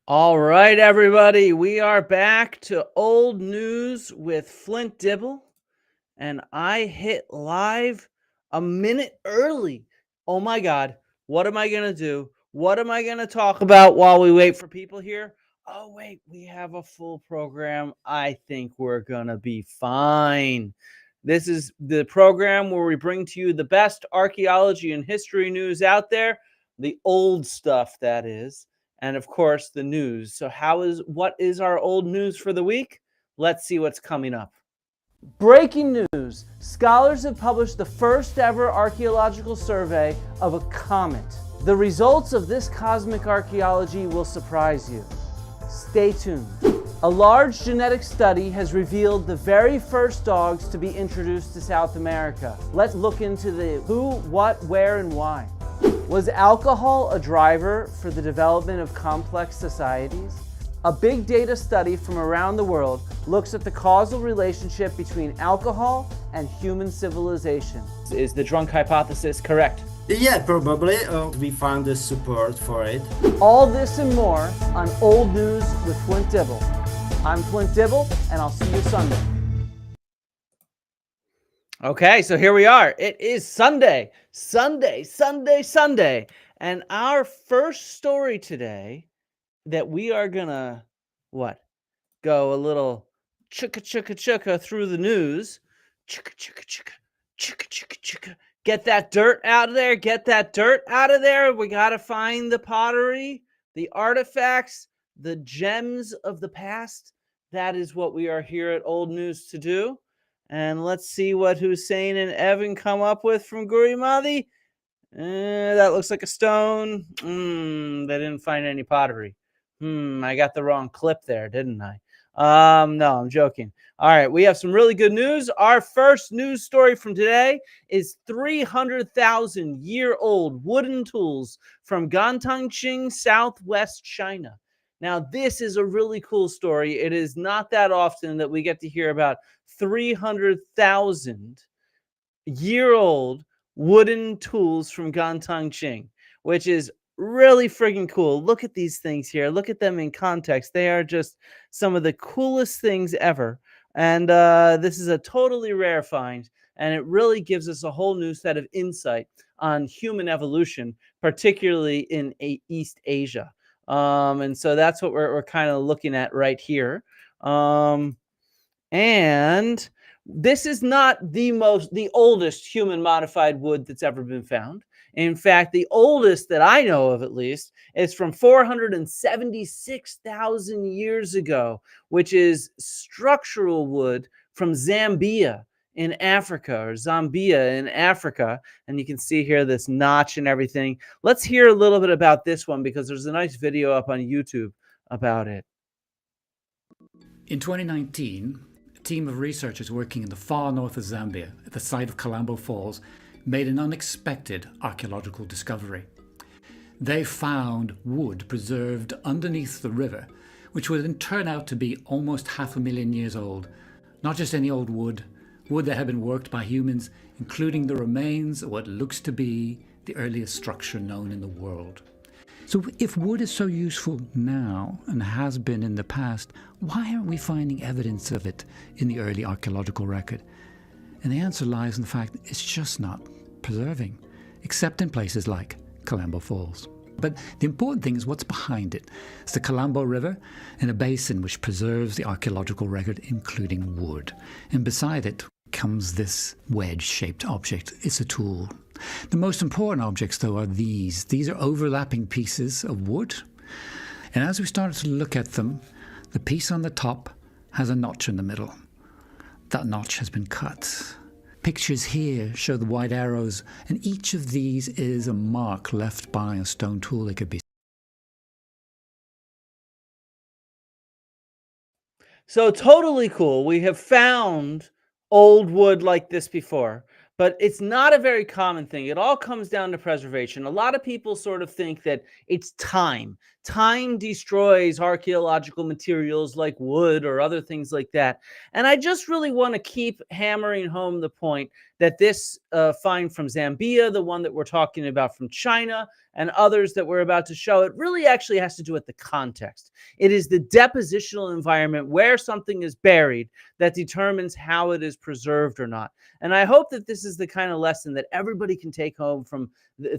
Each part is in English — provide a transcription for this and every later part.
All right, everybody, we are back to old news with Flint Dibble, and I hit live a minute early. Oh my God, what am I going to do? What am I going to talk about while we wait for people here? Oh, wait, we have a full program. I think we're going to be fine. This is the program where we bring to you the best archaeology and history news out there, the old stuff, that is, and of course, the news. So, what is our old news for the week? Let's see what's coming up. Breaking news. Scholars have published the first ever archaeological survey of a comet. The results of this cosmic archaeology will surprise you. Stay tuned. A large genetic study has revealed the very first dogs to be introduced to South America. Let's look into the who, what, where, and why. Was alcohol a driver for the development of complex societies? A big data study from around the world looks at the causal relationship between alcohol and human civilization. Is the drunk hypothesis correct? Yeah, probably. We found the support for it. All this and more on Old News with Flint Dibble. I'm Flint Dibble, and I'll see you Sunday. Okay, so here we are. It is Sunday. And our first story today that we are gonna go a little chukka through the news. Chukka. Get that dirt out of there. We gotta find the pottery, the artifacts, the gems of the past. That is what we are here at Old News to do. And let's see what Hussein and Evan come up with from Gurimadi. That looks like a stone. They didn't find any pottery. I got the wrong clip there, didn't I? No, I'm joking. All right, we have some really good news. Our first news story from today is 300,000-year-old wooden tools from Gantanqing, southwest China. Now, this is a really cool story. It is not that often that we get to hear about 300,000-year-old wooden tools from Gantanqing, which is really friggin' cool. Look at these things here. Look at them in context. They are just some of the coolest things ever. And this is a totally rare find, and it really gives us a whole new set of insight on human evolution, particularly in East Asia. And so that's what we're kind of looking at right here. And this is not the oldest human modified wood that's ever been found. In fact, the oldest that I know of, at least, is from 476,000 years ago, which is structural wood from Zambia in Africa, or Zambia in Africa. And you can see here this notch and everything. Let's hear a little bit about this one, because there's a nice video up on YouTube about it. In 2019, a team of researchers working in the far north of Zambia, at the site of Kalambo Falls, made an unexpected archaeological discovery. They found wood preserved underneath the river, which would then turn out to be almost 500,000 years old. Not just any old wood that had been worked by humans, including the remains of what looks to be the earliest structure known in the world. So if wood is so useful now and has been in the past, why aren't we finding evidence of it in the early archaeological record? And the answer lies in the fact that it's just not preserving, except in places like Kalambo Falls. But the important thing is what's behind it. It's the Kalambo River and a basin which preserves the archaeological record, including wood. And beside it comes this wedge-shaped object. It's a tool. The most important objects, though, are these. These are overlapping pieces of wood. And as we started to look at them, the piece on the top has a notch in the middle. That notch has been cut. Pictures here show the white arrows, and each of these is a mark left by a stone tool. It could be. So totally cool. We have found old wood like this before, but it's not a very common thing. It all comes down to preservation. A lot of people sort of think that it's time time destroys archaeological materials like wood or other things like that. And I just really want to keep hammering home the point that this find from Zambia, the one that we're talking about from China, and others that we're about to show, it really actually has to do with the context. It is the depositional environment where something is buried that determines how it is preserved or not. And I hope that this is the kind of lesson that everybody can take home from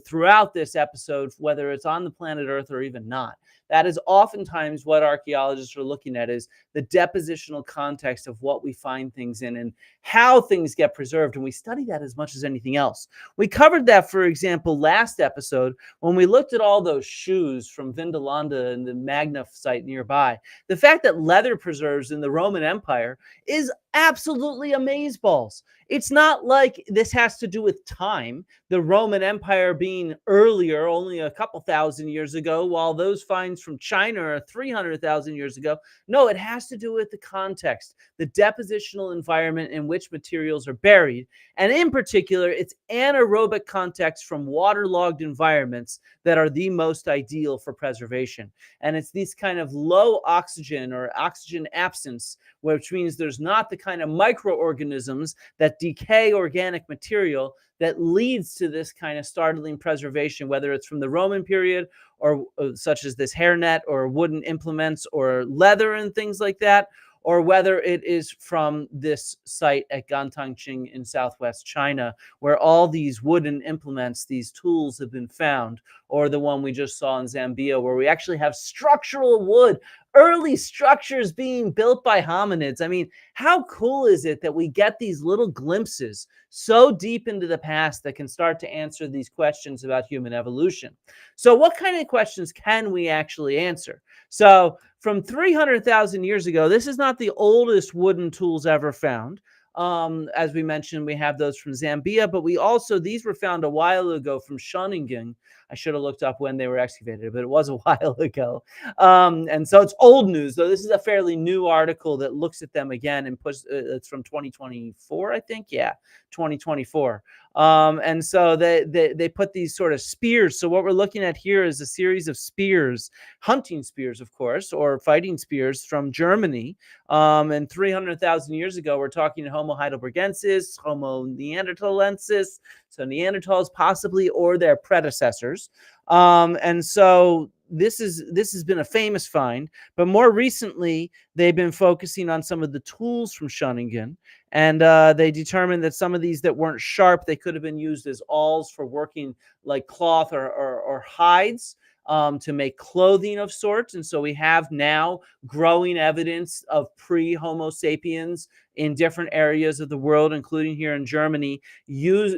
throughout this episode, whether it's on the planet Earth or even not. That is oftentimes what archaeologists are looking at, is the depositional context of what we find things in and how things get preserved. And we study that as much as anything else. We covered that, for example, last episode when we looked at all those shoes from Vindolanda and the Magna site nearby. The fact that leather preserves in the Roman Empire is absolutely amazeballs. It's not like this has to do with time, the Roman Empire being earlier, only a couple thousand years ago, while those finds from China are 300,000 years ago. No, it has to do with the context, the depositional environment in which materials are buried. And in particular, it's anaerobic context from waterlogged environments that are the most ideal for preservation. And it's these kind of low oxygen or oxygen absence, which means there's not the kind of microorganisms that decay organic material, that leads to this kind of startling preservation, whether it's from the Roman period or such as this hairnet or wooden implements or leather and things like that, or whether it is from this site at Gantangqing in southwest China, where all these wooden implements, these tools have been found, or the one we just saw in Zambia, where we actually have structural wood, early structures being built by hominids. I mean, how cool is it that we get these little glimpses so deep into the past that can start to answer these questions about human evolution? So what kind of questions can we actually answer? So from 300,000 years ago, this is not the oldest wooden tools ever found. As we mentioned, we have those from Zambia, but we also, these were found a while ago from Groningen. I should have looked up when they were excavated, but it was a while ago. And so it's old news, though. This is a fairly new article that looks at them again and puts, it's from 2024, I think. Yeah, 2024. And so they put these sort of spears. So what we're looking at here is a series of spears, hunting spears, of course, or fighting spears from Germany. And 300,000 years ago, we're talking Homo heidelbergensis, Homo neanderthalensis, so Neanderthals possibly, or their predecessors. And so this has been a famous find, but more recently they've been focusing on some of the tools from Groningen, and they determined that some of these that weren't sharp, they could have been used as awls for working like cloth or hides, to make clothing of sorts. And so we have now growing evidence of pre-Homo sapiens in different areas of the world, including here in Germany,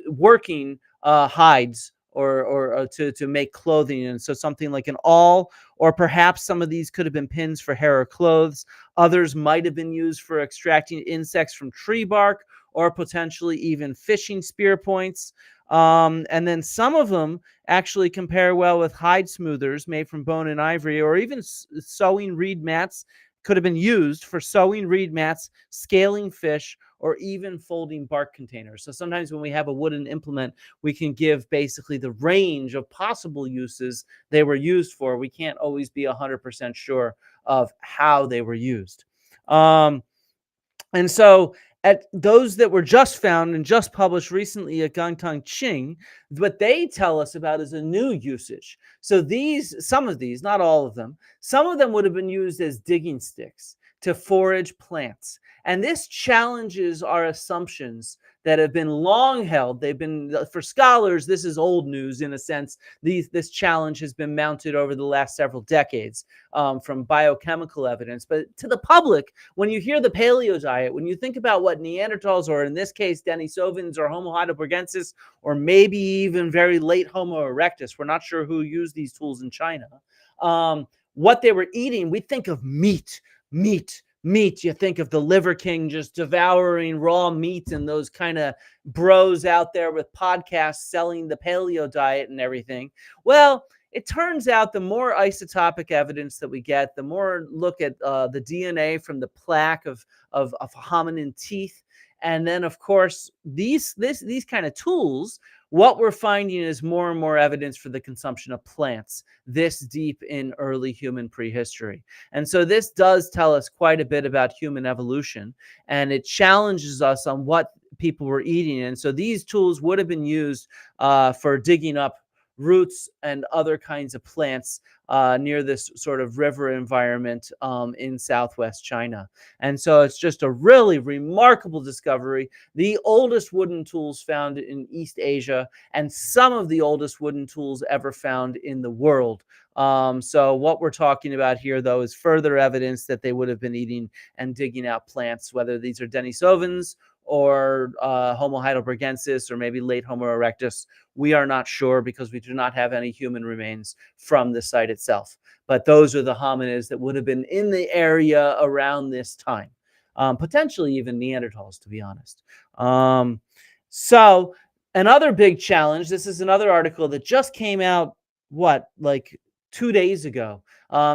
working hides or to make clothing. And so something like an awl, or perhaps some of these could have been pins for hair or clothes. Others might have been used for extracting insects from tree bark, or potentially even fishing spear points. And then some of them actually compare well with hide smoothers made from bone and ivory, or even sewing reed mats could have been used for sewing reed mats, scaling fish, or even folding bark containers. So sometimes when we have a wooden implement, we can give basically the range of possible uses they were used for. We can't always be 100% sure of how they were used. And so at those that were just found and just published recently at Gantangqing, what they tell us about is a new usage. So some of these, not all of them, some of them would have been used as digging sticks to forage plants. And this challenges our assumptions that have been long held. They've been, for scholars, this is old news in a sense. This challenge has been mounted over the last several decades from biochemical evidence. But to the public, when you hear the paleo diet, when you think about what Neanderthals, or in this case, Denisovans or Homo heidelbergensis, or maybe even very late Homo erectus, we're not sure who used these tools in China, what they were eating, we think of meat. You think of the Liver King just devouring raw meat, and those kind of bros out there with podcasts selling the paleo diet and everything. Well, it turns out the more isotopic evidence that we get, the more look at the DNA from the plaque of hominin teeth. And then, of course, these kind of tools what we're finding is more and more evidence for the consumption of plants this deep in early human prehistory. And so this does tell us quite a bit about human evolution, and it challenges us on what people were eating. And so these tools would have been used for digging up roots and other kinds of plants near this sort of river environment in southwest China. And so it's just a really remarkable discovery. The oldest wooden tools found in East Asia, and some of the oldest wooden tools ever found in the world. So what we're talking about here, though, is further evidence that they would have been eating and digging out plants, whether these are Denisovans or Homo heidelbergensis, or maybe late Homo erectus. We are not sure because we do not have any human remains from the site itself. But those are the hominids that would have been in the area around this time. Potentially even Neanderthals, to be honest. So another big challenge, this is another article that just came out, like 2 days ago.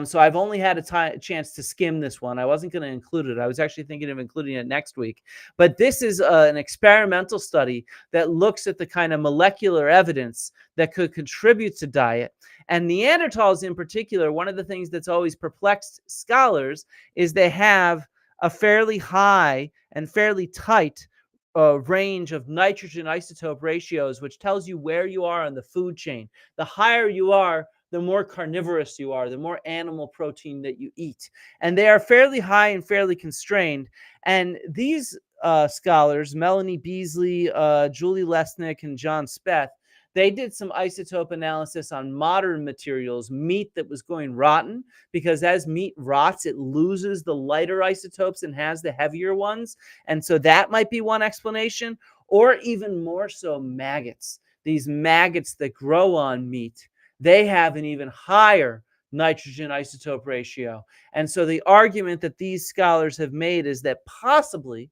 So I've only had a chance to skim this one. I wasn't going to include it. I was actually thinking of including it next week. But this is an experimental study that looks at the kind of molecular evidence that could contribute to diet. And Neanderthals in particular, one of the things that's always perplexed scholars is they have a fairly high and fairly tight range of nitrogen isotope ratios, which tells you where you are on the food chain. The higher you are, the more carnivorous you are, the more animal protein that you eat. And they are fairly high and fairly constrained. And these scholars, Melanie Beasley, Julie Lesnick, and John Speth, they did some isotope analysis on modern materials, meat that was going rotten, because as meat rots, it loses the lighter isotopes and has the heavier ones. And so that might be one explanation, or even more so maggots. These maggots that grow on meat, they have an even higher nitrogen isotope ratio. And so the argument that these scholars have made is that possibly,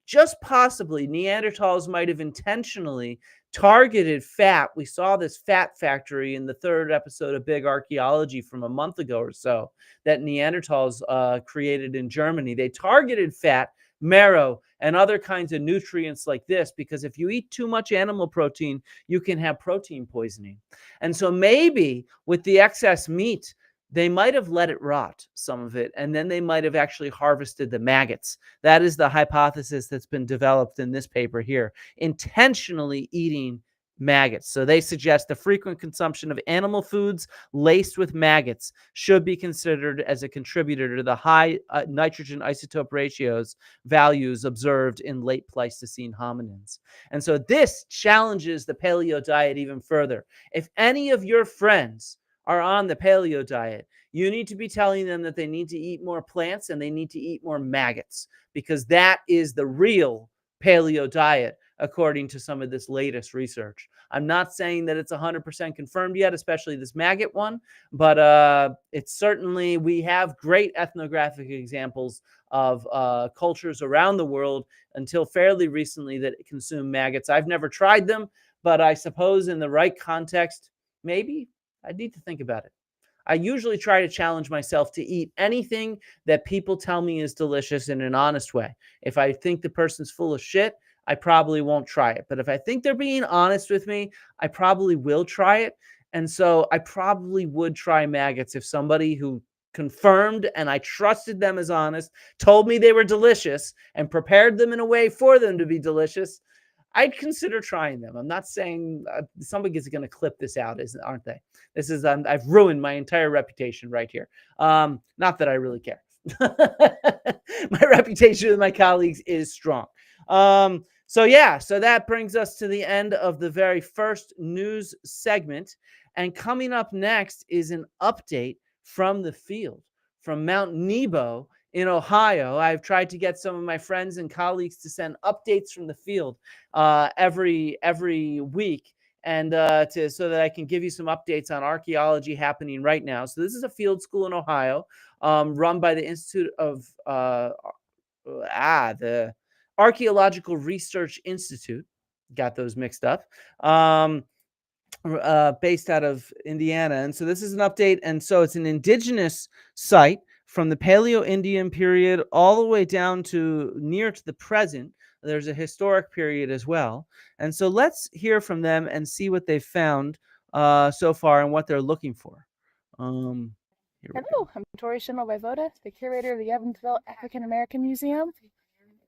just possibly, Neanderthals might have intentionally targeted fat. We saw this fat factory in the 3rd episode of Big Archaeology from a month ago or so that Neanderthals created in Germany. They targeted fat, marrow, and other kinds of nutrients like this, because if you eat too much animal protein, you can have protein poisoning. And so maybe with the excess meat, they might have let it rot, some of it, and then they might have actually harvested the maggots. That is the hypothesis that's been developed in this paper here, intentionally eating maggots. So they suggest the frequent consumption of animal foods laced with maggots should be considered as a contributor to the high nitrogen isotope ratios values observed in late Pleistocene hominins. And so this challenges the paleo diet even further. If any of your friends are on the paleo diet, you need to be telling them that they need to eat more plants and they need to eat more maggots, because that is the real paleo diet, according to some of this latest research. I'm not saying that it's 100% confirmed yet, especially this maggot one, but it's certainly, we have great ethnographic examples of cultures around the world until fairly recently that consume maggots. I've never tried them, but I suppose in the right context, maybe I need to think about it. I usually try to challenge myself to eat anything that people tell me is delicious in an honest way. If I think the person's full of shit, I probably won't try it. But if I think they're being honest with me, I probably will try it. And so I probably would try maggots if somebody who confirmed and I trusted them as honest told me they were delicious and prepared them in a way for them to be delicious. I'd consider trying them. I'm not saying somebody's going to clip this out, aren't they? This is I've ruined my entire reputation right here. Not that I really care. My reputation with my colleagues is strong. So that brings us to the end of the very first news segment. And coming up next is an update from the field, from Mt Nebo in Ohio. I've tried to get some of my friends and colleagues to send updates from the field every week, and so that I can give you some updates on archaeology happening right now. So this is a field school in Ohio, run by the Institute of the Archaeological Research Institute. Got those mixed up. Based out of Indiana. And so this is an update. And so it's an indigenous site from the Paleo-Indian period all the way down to near to the present. there's a historic period as well. And so let's hear from them and see what they've found so far and what they're looking for. Here we go. Hello, I'm Tori Schimmel Voivoda, the curator of the Evansville African American Museum.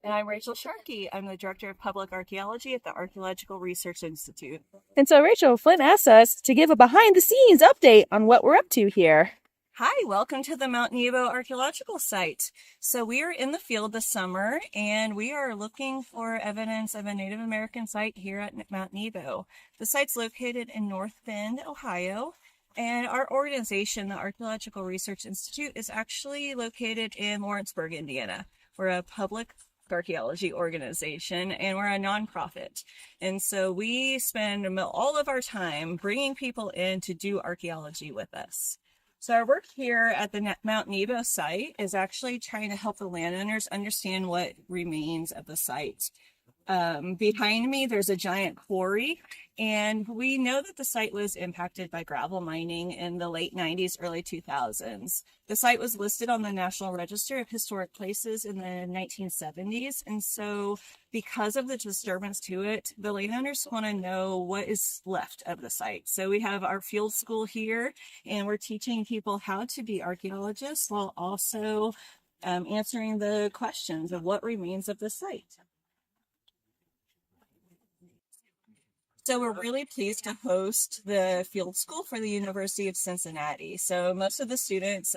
And I'm Rachel Sharkey. I'm the Director of Public Archaeology at the Archaeological Research Institute. And so Rachel, Flint asked us to give a behind-the-scenes update on what we're up to here. Hi, welcome to the Mt Nebo Archaeological Site. So we are in the field this summer and we are looking for evidence of a Native American site here at Mt Nebo. The site's located in North Bend, Ohio. And our organization, the Archaeological Research Institute, is actually located in Lawrenceburg, Indiana. We're a public archaeology organization and we're a nonprofit. And so we spend all of our time bringing people in to do archaeology with us. So our work here at the Mt Nebo site is actually trying to help the landowners understand what remains of the site. Behind me, there's a giant quarry, and we know that the site was impacted by gravel mining in the late 90s, early 2000s. The site was listed on the National Register of Historic Places in the 1970s, and so because of the disturbance to it, the landowners want to know what is left of the site. So we have our field school here, and we're teaching people how to be archaeologists while also answering the questions of what remains of the site. So we're really pleased to host the field school for the University of Cincinnati. So most of the students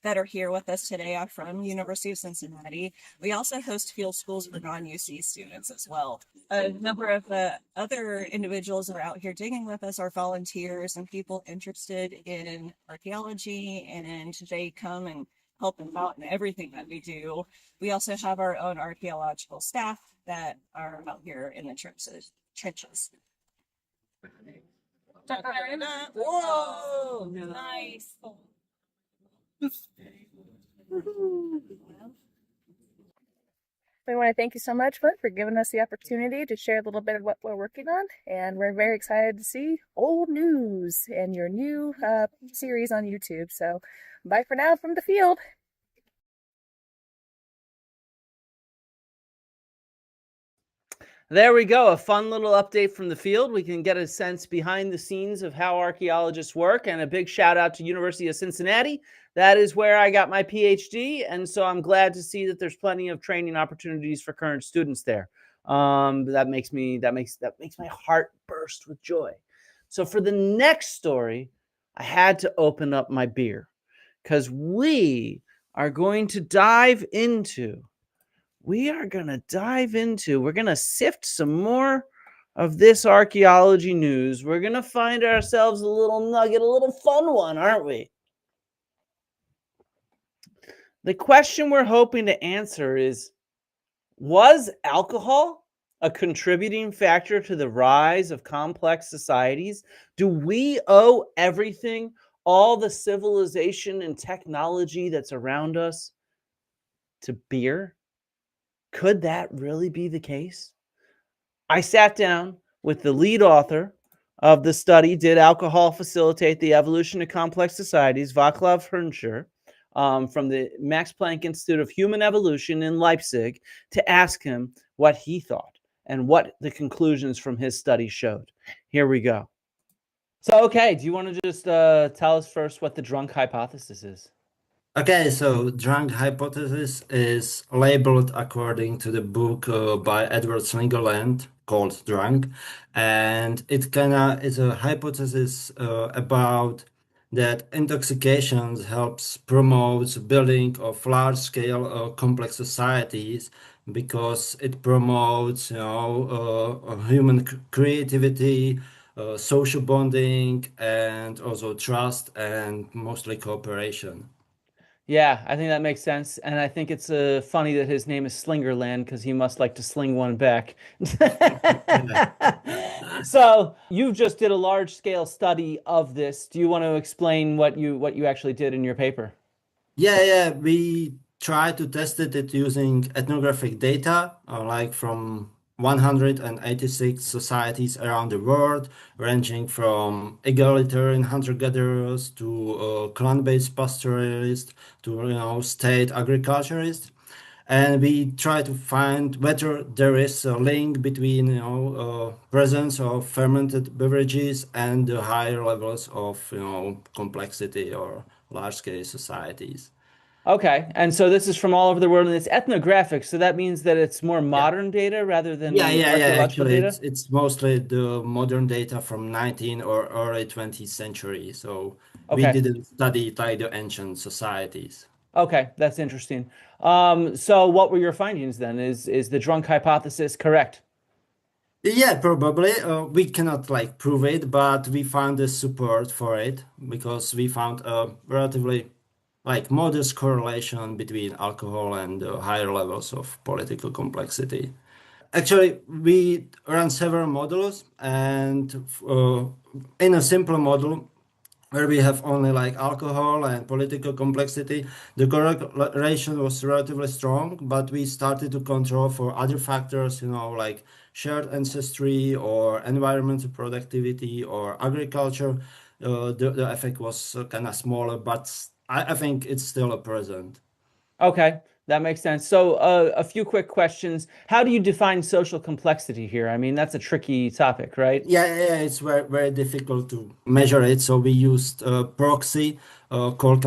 that are here with us today are from University of Cincinnati. We also host field schools for non-UC students as well. A number of the other individuals that are out here digging with us are volunteers and people interested in archaeology, and they come and help them out in everything that we do. We also have our own archaeological staff that are out here in the trenches. Whoa! Nice. We want to thank you so much, Flint, for giving us the opportunity to share a little bit of what we're working on. And we're very excited to see Old News and your new series on YouTube. So bye for now from the field. There we go. A fun little update from the field. We can get a sense behind the scenes of how archaeologists work. And a big shout out to University of Cincinnati. That is where I got my PhD. And so I'm glad to see that there's plenty of training opportunities for current students there. That makes my heart burst with joy. So for the next story, I had to open up my beer because we are going to dive into we're going to sift some more of this archaeology news. We're going to find ourselves a little nugget, a little fun one, aren't we? The question we're hoping to answer is, was alcohol a contributing factor to the rise of complex societies? Do we owe everything, all the civilization and technology that's around us, to beer? Could that really be the case? I sat down with the lead author of the study, Did Alcohol Facilitate the Evolution of Complex Societies, Václav Hrnčíř, from the Max Planck Institute of Human Evolution in Leipzig, to ask him what he thought and what the conclusions from his study showed. Here we go. So, okay, do you want to just tell us first what the drunk hypothesis is? Okay, so drunk hypothesis is labeled according to the book by Edward Slingerland called Drunk, and it's a hypothesis about that intoxication helps promote building of large-scale complex societies because it promotes, human creativity, social bonding, and also trust and mostly cooperation. Yeah, I think that makes sense. And I think it's funny that his name is Slingerland because he must like to sling one back. So you just did a large-scale study of this. Do you want to explain what you actually did in your paper? Yeah, we tried to test it using ethnographic data, like from 186 societies around the world, ranging from egalitarian hunter-gatherers to clan-based pastoralists to state agriculturists. and we try to find whether there is a link between presence of fermented beverages and the higher levels of complexity or large-scale societies. Okay, and so this is from all over the world, and it's ethnographic, so that means that it's more modern data rather than archaeological Actually, data? it's mostly the modern data from 19th or early 20th century. So we Okay. didn't study like the ancient societies. Okay, that's interesting. So what were your findings then? Is the drunk hypothesis correct? Yeah, probably. We cannot like prove it, but we found the support for it because we found a relatively like modest correlation between alcohol and higher levels of political complexity. Actually, we ran several models, and in a simple model where we have only like alcohol and political complexity, the correlation was relatively strong, but we started to control for other factors, like shared ancestry or environmental productivity or agriculture. The effect was kind of smaller, but I think it's still a present. Okay, that makes sense. So a few quick questions. How do you define social complexity here? I mean, that's a tricky topic, right? It's very, very difficult to measure it. So we used a proxy called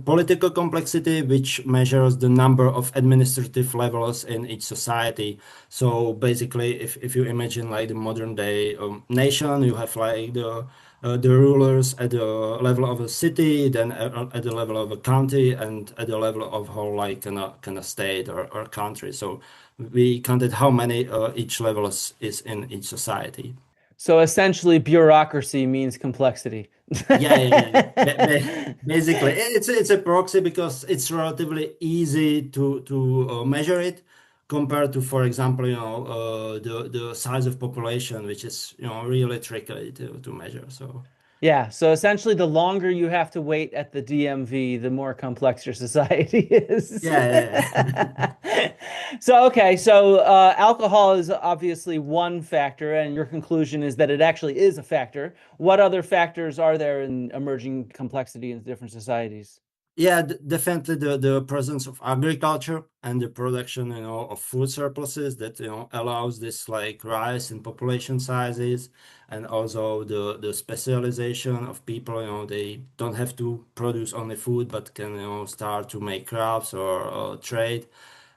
political complexity, which measures the number of administrative levels in each society. So basically, if you imagine like the modern day nation, you have like the rulers at the level of a city, then at the level of a county, and at the level of whole like kind of state or country. So we counted how many each level is in each society. So essentially, bureaucracy means complexity. Basically, it's a proxy because it's relatively easy to measure it compared to, for example, the size of population, which is really tricky to measure. So. Yeah, so essentially, the longer you have to wait at the DMV, the more complex your society is. So, okay, so alcohol is obviously one factor, and your conclusion is that it actually is a factor. What other factors are there in emerging complexity in different societies? Yeah, definitely the presence of agriculture and the production, of food surpluses that, allows this like rise in population sizes, and also the specialization of people, they don't have to produce only food, but can, start to make crafts or trade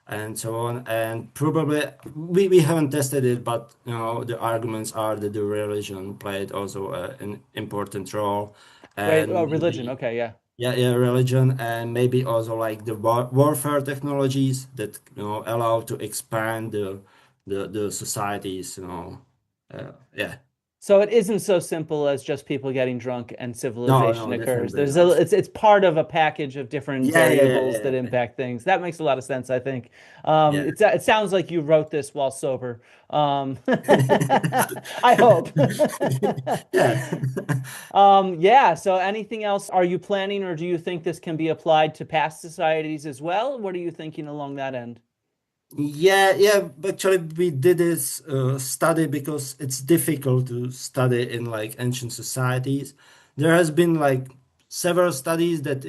and so on. And probably we haven't tested it, but, the arguments are that the religion played also an important role. Wait, oh, And religion. maybe Okay, yeah. religion, and maybe also like the warfare technologies that allow to expand the societies. Yeah. So it isn't so simple as just people getting drunk and civilization No, occurs. definitely There's not. it's part of a package of different variables that impact things. That makes a lot of sense, I think. Yeah. It sounds like you wrote this while sober. I hope. Yeah. So anything else are you planning, or do you think this can be applied to past societies as well? What are you thinking along that end? Yeah. Actually, we did this study because it's difficult to study in like ancient societies. There has been like several studies that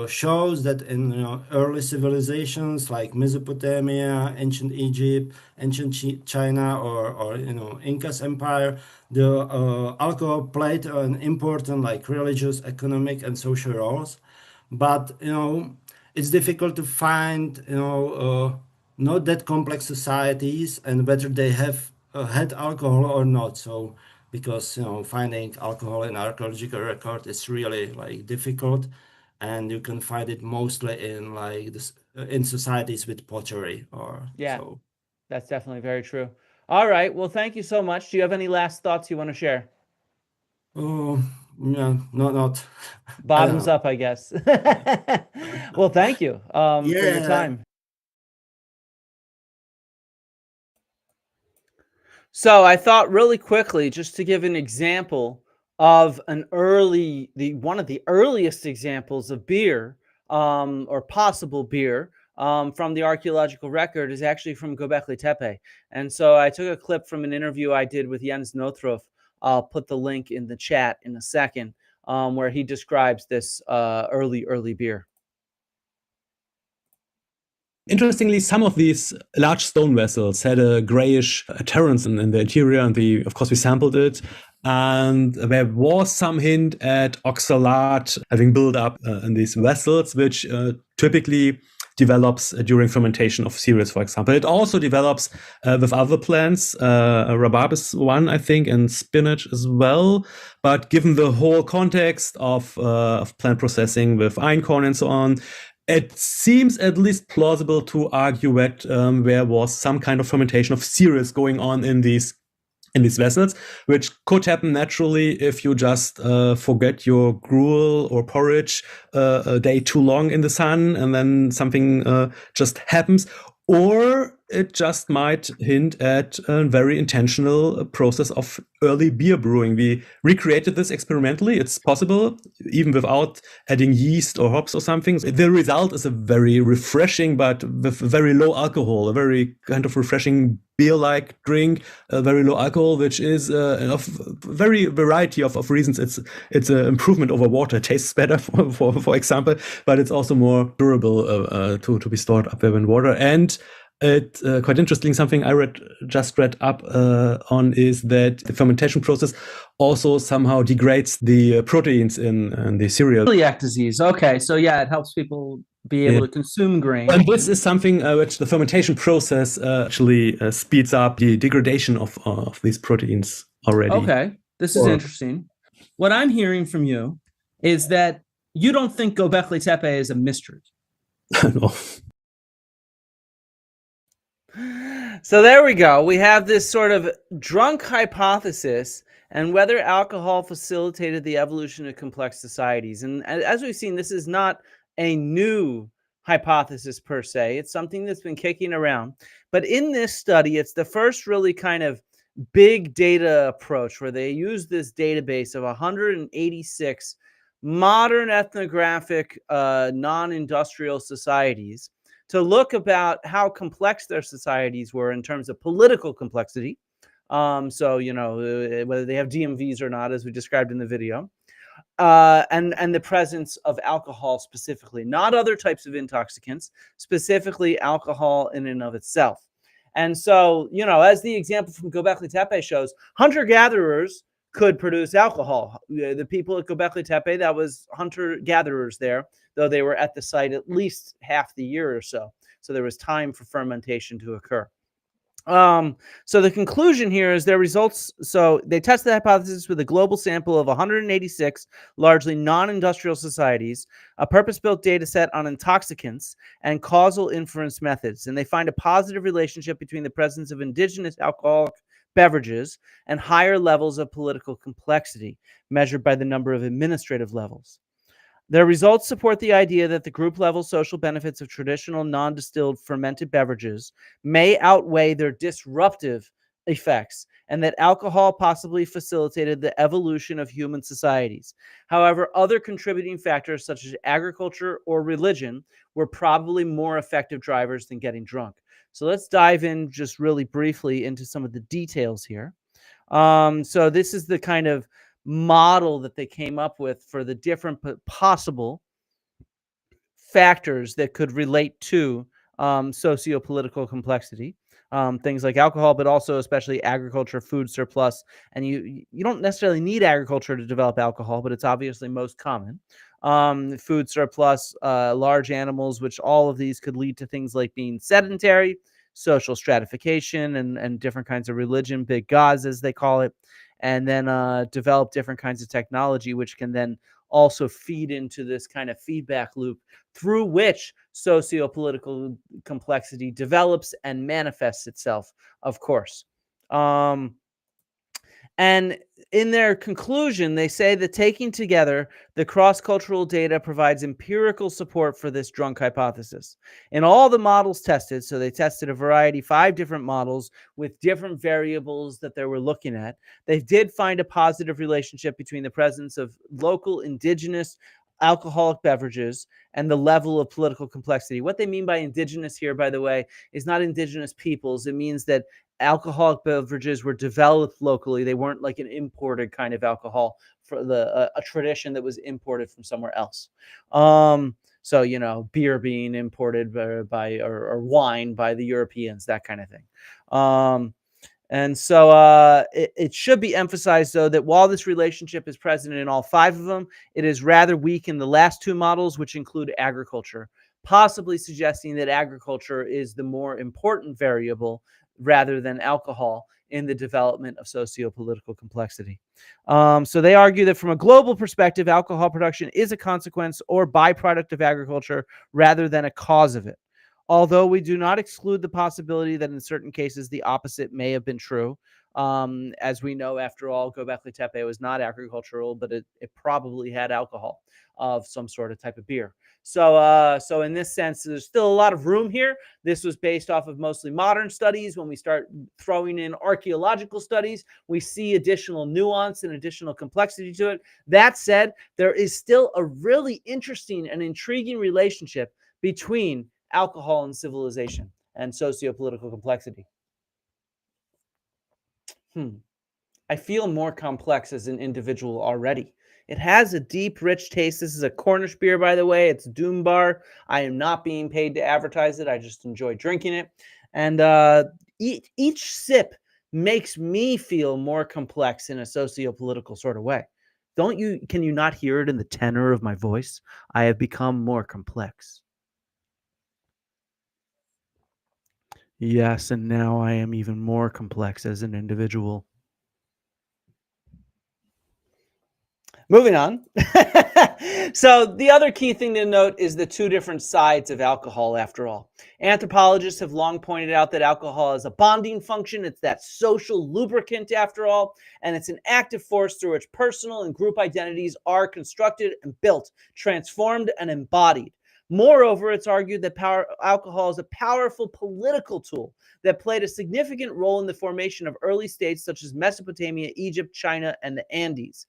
shows that in early civilizations like Mesopotamia, ancient Egypt, ancient China, or Incas Empire, the alcohol played an important like religious, economic, and social roles. But it's difficult to find not that complex societies and whether they have had alcohol or not. So because finding alcohol in archaeological record is really like difficult, and you can find it mostly in like this in societies with pottery or Yeah, so. that's definitely very true. All right. Well, thank you so much. Do you have any last thoughts you want to share? Oh, yeah, not. I don't Bottoms know. up, I guess. Well, thank you for your Yeah. time. So I thought really quickly, just to give an example of one of the earliest examples of beer, or possible beer, from the archaeological record is actually from Göbekli Tepe. And so I took a clip from an interview I did with Jens Nothroff. I'll put the link in the chat in a second, where he describes this early beer. Interestingly, some of these large stone vessels had a grayish appearance in the interior, and of course we sampled it. And there was some hint at oxalate having built up in these vessels, which typically develops during fermentation of cereals, for example. It also develops with other plants, rhubarb is one, I think, and spinach as well. But given the whole context of plant processing with einkorn and so on, it seems at least plausible to argue that there was some kind of fermentation of cereals going on in these vessels, which could happen naturally if you just forget your gruel or porridge a day too long in the sun, and then something just happens. Or it just might hint at a very intentional process of early beer brewing. We recreated this experimentally. It's possible, even without adding yeast or hops or something. The result is a very refreshing, but with very low alcohol, a very kind of refreshing beer-like drink, very low alcohol, which is of very variety of reasons. It's an improvement over water. It tastes better, for example, but it's also more durable to be stored up there in water. And it quite interesting, something I just read up on is that the fermentation process also somehow degrades the proteins in the cereal. Celiac disease. Okay, so yeah, it helps people be able to consume grain. And this is something which the fermentation process actually speeds up the degradation of these proteins already. Okay, this is interesting. What I'm hearing from you is that you don't think Göbekli Tepe is a mystery. No. So there we go. We have this sort of drunk hypothesis and whether alcohol facilitated the evolution of complex societies. And as we've seen, this is not a new hypothesis per se. It's something that's been kicking around. But in this study, it's the first really kind of big data approach where they use this database of 186 modern ethnographic non-industrial societies to look about how complex their societies were in terms of political complexity. So, you know, whether they have DMVs or not, as we described in the video, and the presence of alcohol specifically, not other types of intoxicants, specifically alcohol in and of itself. And so, you know, as the example from Göbekli Tepe shows, hunter-gatherers could produce alcohol. The people at Göbekli Tepe, that was hunter-gatherers there, though they were at the site at least half the year or so. So there was time for fermentation to occur. So the conclusion here is their results. So they tested the hypothesis with a global sample of 186 largely non-industrial societies, a purpose-built data set on intoxicants and causal inference methods. And they find a positive relationship between the presence of indigenous alcoholic beverages and higher levels of political complexity measured by the number of administrative levels. Their results support the idea that the group-level social benefits of traditional non-distilled fermented beverages may outweigh their disruptive effects, and that alcohol possibly facilitated the evolution of human societies. However, other contributing factors such as agriculture or religion were probably more effective drivers than getting drunk. So let's dive in just really briefly into some of the details here. So this is the kind of model that they came up with for the different possible factors that could relate to socio-political complexity. Things like alcohol, but also especially agriculture, food surplus. And you don't necessarily need agriculture to develop alcohol, but it's obviously most common. Food surplus, large animals, which all of these could lead to things like being sedentary, social stratification, and different kinds of religion, big gods as they call it, and then develop different kinds of technology, which can then also feed into this kind of feedback loop through which socio-political complexity develops and manifests itself, of course. And in their conclusion, they say that taking together the cross-cultural data provides empirical support for this drunk hypothesis. In all the models tested, so they tested a variety, 5 different models with different variables that they were looking at, they did find a positive relationship between the presence of local indigenous alcoholic beverages and the level of political complexity. What they mean by indigenous here, by the way, is not indigenous peoples. It means that alcoholic beverages were developed locally. They weren't like an imported kind of alcohol for a tradition that was imported from somewhere else. So, you know, beer being imported by or wine by the Europeans, that kind of thing. And so it should be emphasized, though, that while this relationship is present in all 5 of them, it is rather weak in the last 2 models, which include agriculture, possibly suggesting that agriculture is the more important variable rather than alcohol in the development of socio-political complexity. So they argue that from a global perspective, alcohol production is a consequence or byproduct of agriculture rather than a cause of it. Although we do not exclude the possibility that in certain cases the opposite may have been true. As we know, after all, Göbekli Tepe was not agricultural, but it probably had alcohol of some sort of type of beer. So in this sense, there's still a lot of room here. This was based off of mostly modern studies. When we start throwing in archaeological studies, we see additional nuance and additional complexity to it. That said, there is still a really interesting and intriguing relationship between alcohol and civilization and socio-political complexity. I feel more complex as an individual already. It has a deep, rich taste. This is a Cornish beer, by the way. It's Doom Bar. I am not being paid to advertise it. I just enjoy drinking it. And each sip makes me feel more complex in a socio-political sort of way. Can you not hear it in the tenor of my voice? I have become more complex. Yes, and now I am even more complex as an individual. Moving on. So the other key thing to note is the 2 different sides of alcohol, after all. Anthropologists have long pointed out that alcohol has a bonding function. It's that social lubricant, after all, and it's an active force through which personal and group identities are constructed and built, transformed and embodied. Moreover, it's argued that alcohol is a powerful political tool that played a significant role in the formation of early states such as Mesopotamia, Egypt, China, and the Andes.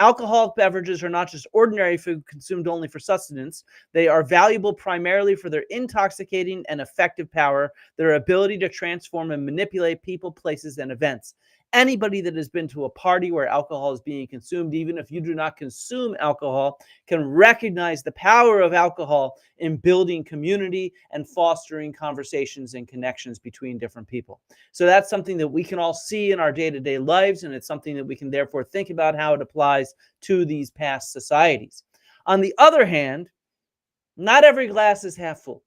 Alcoholic beverages are not just ordinary food consumed only for sustenance. They are valuable primarily for their intoxicating and effective power, their ability to transform and manipulate people, places, and events. Anybody that has been to a party where alcohol is being consumed, even if you do not consume alcohol, can recognize the power of alcohol in building community and fostering conversations and connections between different people. So that's something that we can all see in our day-to-day lives, and it's something that we can therefore think about how it applies to these past societies. On the other hand, not every glass is half full.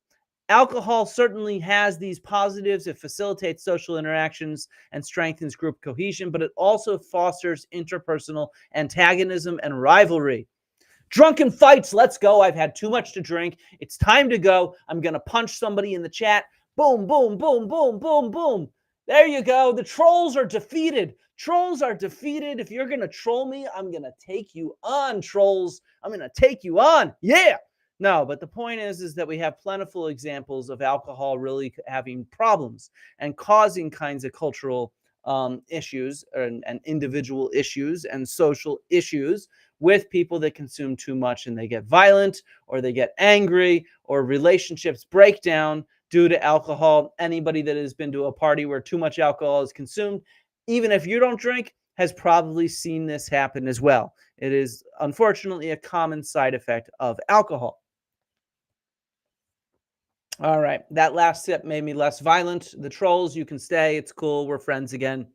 Alcohol certainly has these positives. It facilitates social interactions and strengthens group cohesion, but it also fosters interpersonal antagonism and rivalry. Drunken fights, let's go. I've had too much to drink. It's time to go. I'm going to punch somebody in the chat. Boom, boom, boom, boom, boom, boom. There you go. The trolls are defeated. Trolls are defeated. If you're going to troll me, I'm going to take you on, trolls. I'm going to take you on. Yeah. No, but the point is that we have plentiful examples of alcohol really having problems and causing kinds of cultural issues and individual issues and social issues with people that consume too much and they get violent or they get angry or relationships break down due to alcohol. Anybody that has been to a party where too much alcohol is consumed, even if you don't drink, has probably seen this happen as well. It is unfortunately a common side effect of alcohol. All right, that last sip made me less violent. The trolls, you can stay. It's cool. We're friends again.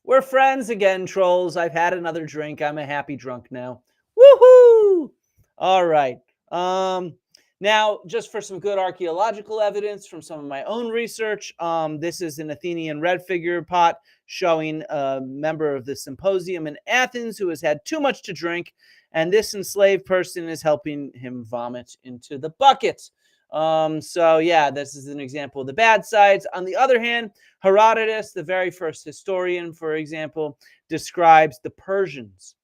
We're friends again, trolls. I've had another drink. I'm a happy drunk now. Woohoo! All right. Now, just for some good archaeological evidence from some of my own research, this is an Athenian red figure pot showing a member of the symposium in Athens who has had too much to drink, and this enslaved person is helping him vomit into the bucket. So yeah, this is an example of the bad sides. On the other hand, Herodotus, the very first historian, for example, describes the Persians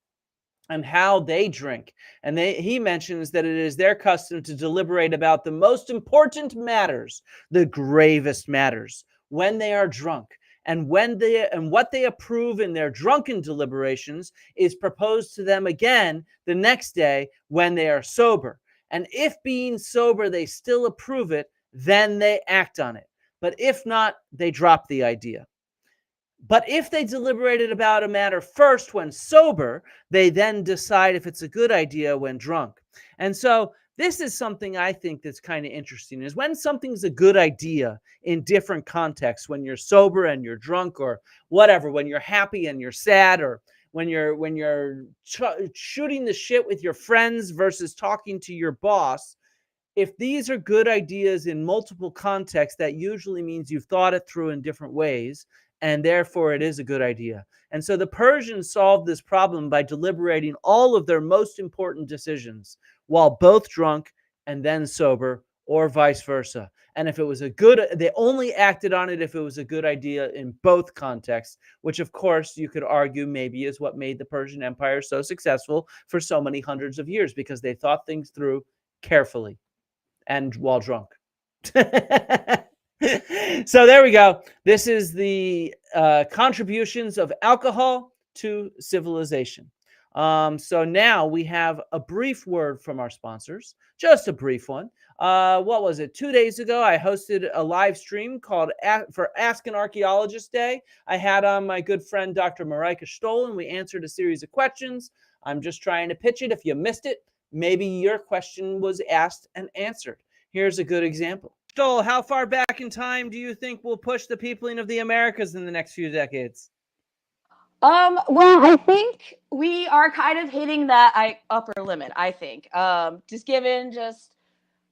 and how they drink. And he mentions that it is their custom to deliberate about the most important matters, the gravest matters, when they are drunk. And what they approve in their drunken deliberations is proposed to them again the next day when they are sober. And if being sober, they still approve it, then they act on it. But if not, they drop the idea. But if they deliberated about a matter first when sober, they then decide if it's a good idea when drunk. And so this is something I think that's kind of interesting, is when something's a good idea in different contexts, when you're sober and you're drunk or whatever, when you're happy and you're sad, or when you're shooting the shit with your friends versus talking to your boss. If these are good ideas in multiple contexts, that usually means you've thought it through in different ways, and therefore it is a good idea. And so the Persians solved this problem by deliberating all of their most important decisions while both drunk and then sober, or vice versa. And if it was they only acted on it if it was a good idea in both contexts, which of course you could argue maybe is what made the Persian Empire so successful for so many hundreds of years, because they thought things through carefully and while drunk. So there we go. This is the contributions of alcohol to civilization. So now we have a brief word from our sponsors, just a brief one. What was it? 2 days ago, I hosted a live stream called for Ask an Archaeologist Day. I had on my good friend, Dr. Marijke Stoll, and we answered a series of questions. I'm just trying to pitch it. If you missed it, maybe your question was asked and answered. Here's a good example. Stoll, how far back in time do you think we'll push the peopling of the Americas in the next few decades? Well, I think we are kind of hitting that upper limit, I think. Just given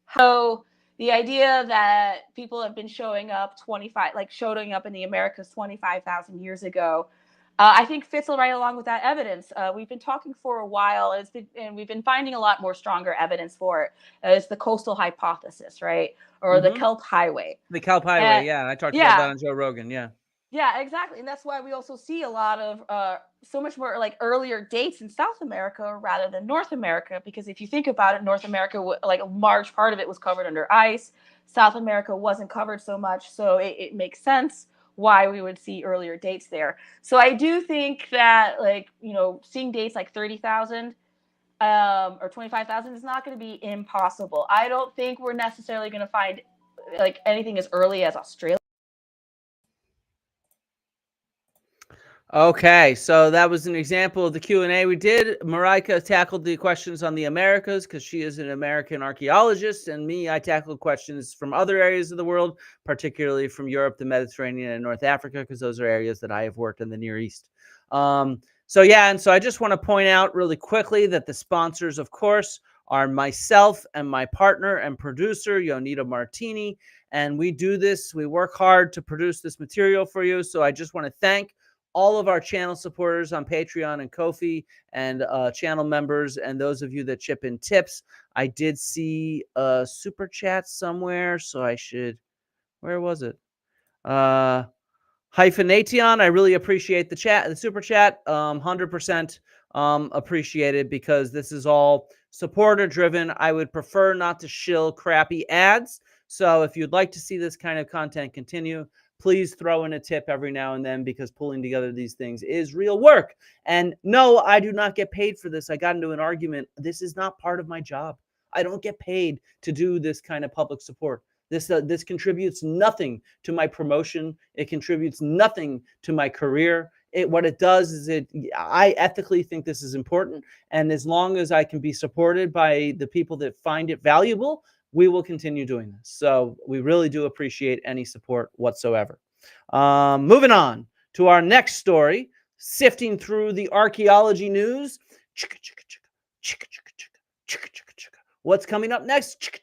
how the idea that people have been showing up in the Americas 25,000 years ago, I think fits right along with that evidence. We've been talking for a while, and we've been finding a lot more stronger evidence for it. It's the coastal hypothesis, right? Or the Kelp Highway. The Kelp Highway, yeah. I talked about that on Joe Rogan, yeah. Yeah, exactly. And that's why we also see a lot of so much more like earlier dates in South America rather than North America. Because if you think about it, North America, like a large part of it was covered under ice. South America wasn't covered so much. So it makes sense why we would see earlier dates there. So I do think that, like, seeing dates like 30,000 or 25,000 is not going to be impossible. I don't think we're necessarily going to find like anything as early as Australia. Okay, so that was an example of the Q&A we did. Marijke tackled the questions on the Americas because she is an American archaeologist, and me, I tackled questions from other areas of the world, particularly from Europe, the Mediterranean, and North Africa, because those are areas that I have worked in the Near East. So I just want to point out really quickly that the sponsors, of course, are myself and my partner and producer, Jonita Martini, and we do this. We work hard to produce this material for you, so I just want to thank all of our channel supporters on Patreon and Ko-fi, and channel members, and those of you that chip in tips. I did see a super chat somewhere, so where was it? Hyphenation, I really appreciate the super chat. 100% appreciated, because this is all supporter driven. I would prefer not to shill crappy ads. So if you'd like to see this kind of content continue, please throw in a tip every now and then, because pulling together these things is real work. And no, I do not get paid for this. I got into an argument. This is not part of my job. I don't get paid to do this kind of public support. This contributes nothing to my promotion. It contributes nothing to my career. What it does is I ethically think this is important. And as long as I can be supported by the people that find it valuable, we will continue doing this. So we really do appreciate any support whatsoever. Moving on to our next story, sifting through the archaeology news. What's coming up next?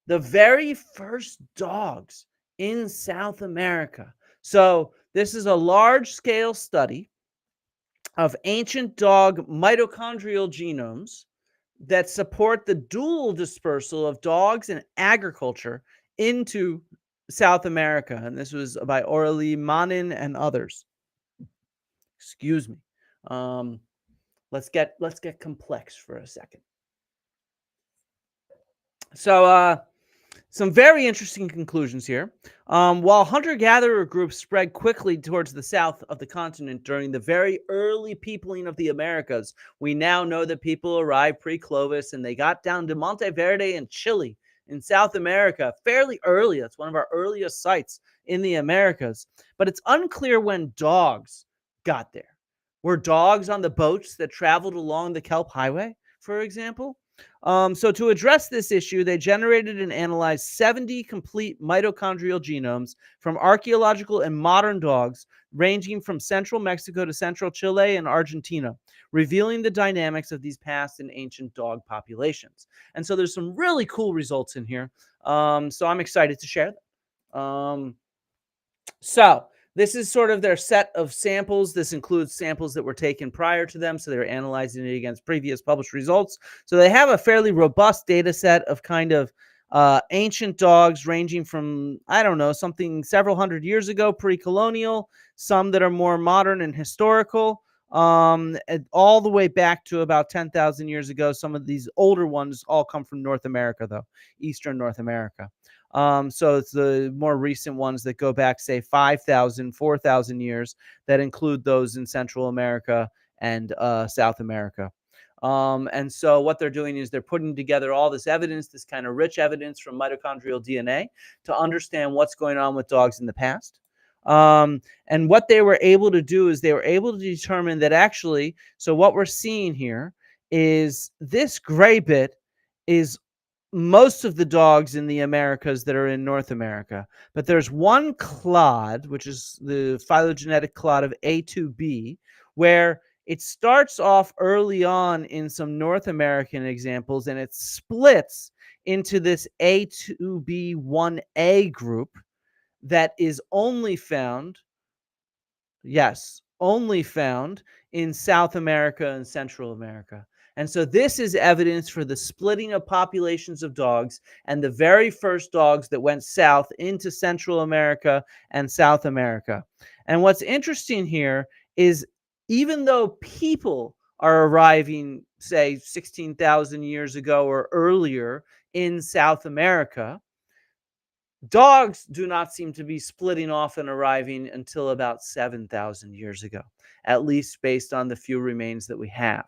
The very first dogs in South America. So this is a large-scale study of ancient dog mitochondrial genomes that support the dual dispersal of dogs and agriculture into South America. And this was by Aurélie Manin and others. Excuse me. Let's get complex for a second. So some very interesting conclusions here. While hunter-gatherer groups spread quickly towards the south of the continent during the very early peopling of the Americas, we now know that people arrived pre-Clovis, and they got down to Monteverde and Chile in South America fairly early. That's one of our earliest sites in the Americas. But it's unclear when dogs got there. Were dogs on the boats that traveled along the Kelp Highway, for example? So to address this issue, they generated and analyzed 70 complete mitochondrial genomes from archaeological and modern dogs ranging from central Mexico to central Chile and Argentina, revealing the dynamics of these past and ancient dog populations. And so there's some really cool results in here. So I'm excited to share them. So this is sort of their set of samples. This includes samples that were taken prior to them. So they're analyzing it against previous published results. So they have a fairly robust data set of kind of ancient dogs ranging from, I don't know, something several hundred years ago, pre-colonial, some that are more modern and historical, and all the way back to about 10,000 years ago. Some of these older ones all come from North America, though, Eastern North America. So it's the more recent ones that go back, say, 5,000, 4,000 years that include those in Central America and South America. And so what they're doing is they're putting together all this evidence, this kind of rich evidence from mitochondrial DNA to understand what's going on with dogs in the past. And what they were able to do is they were able to determine that actually, so what we're seeing here is this gray bit is most of the dogs in the Americas that are in North America. But there's one clod, which is the phylogenetic clod of A2B, where it starts off early on in some North American examples, and it splits into this A2B1A group that is only found, only found in South America and Central America. And so this is evidence for the splitting of populations of dogs and the very first dogs that went south into Central America and South America. And what's interesting here is even though people are arriving, say, 16,000 years ago or earlier in South America, dogs do not seem to be splitting off and arriving until about 7,000 years ago, at least based on the few remains that we have.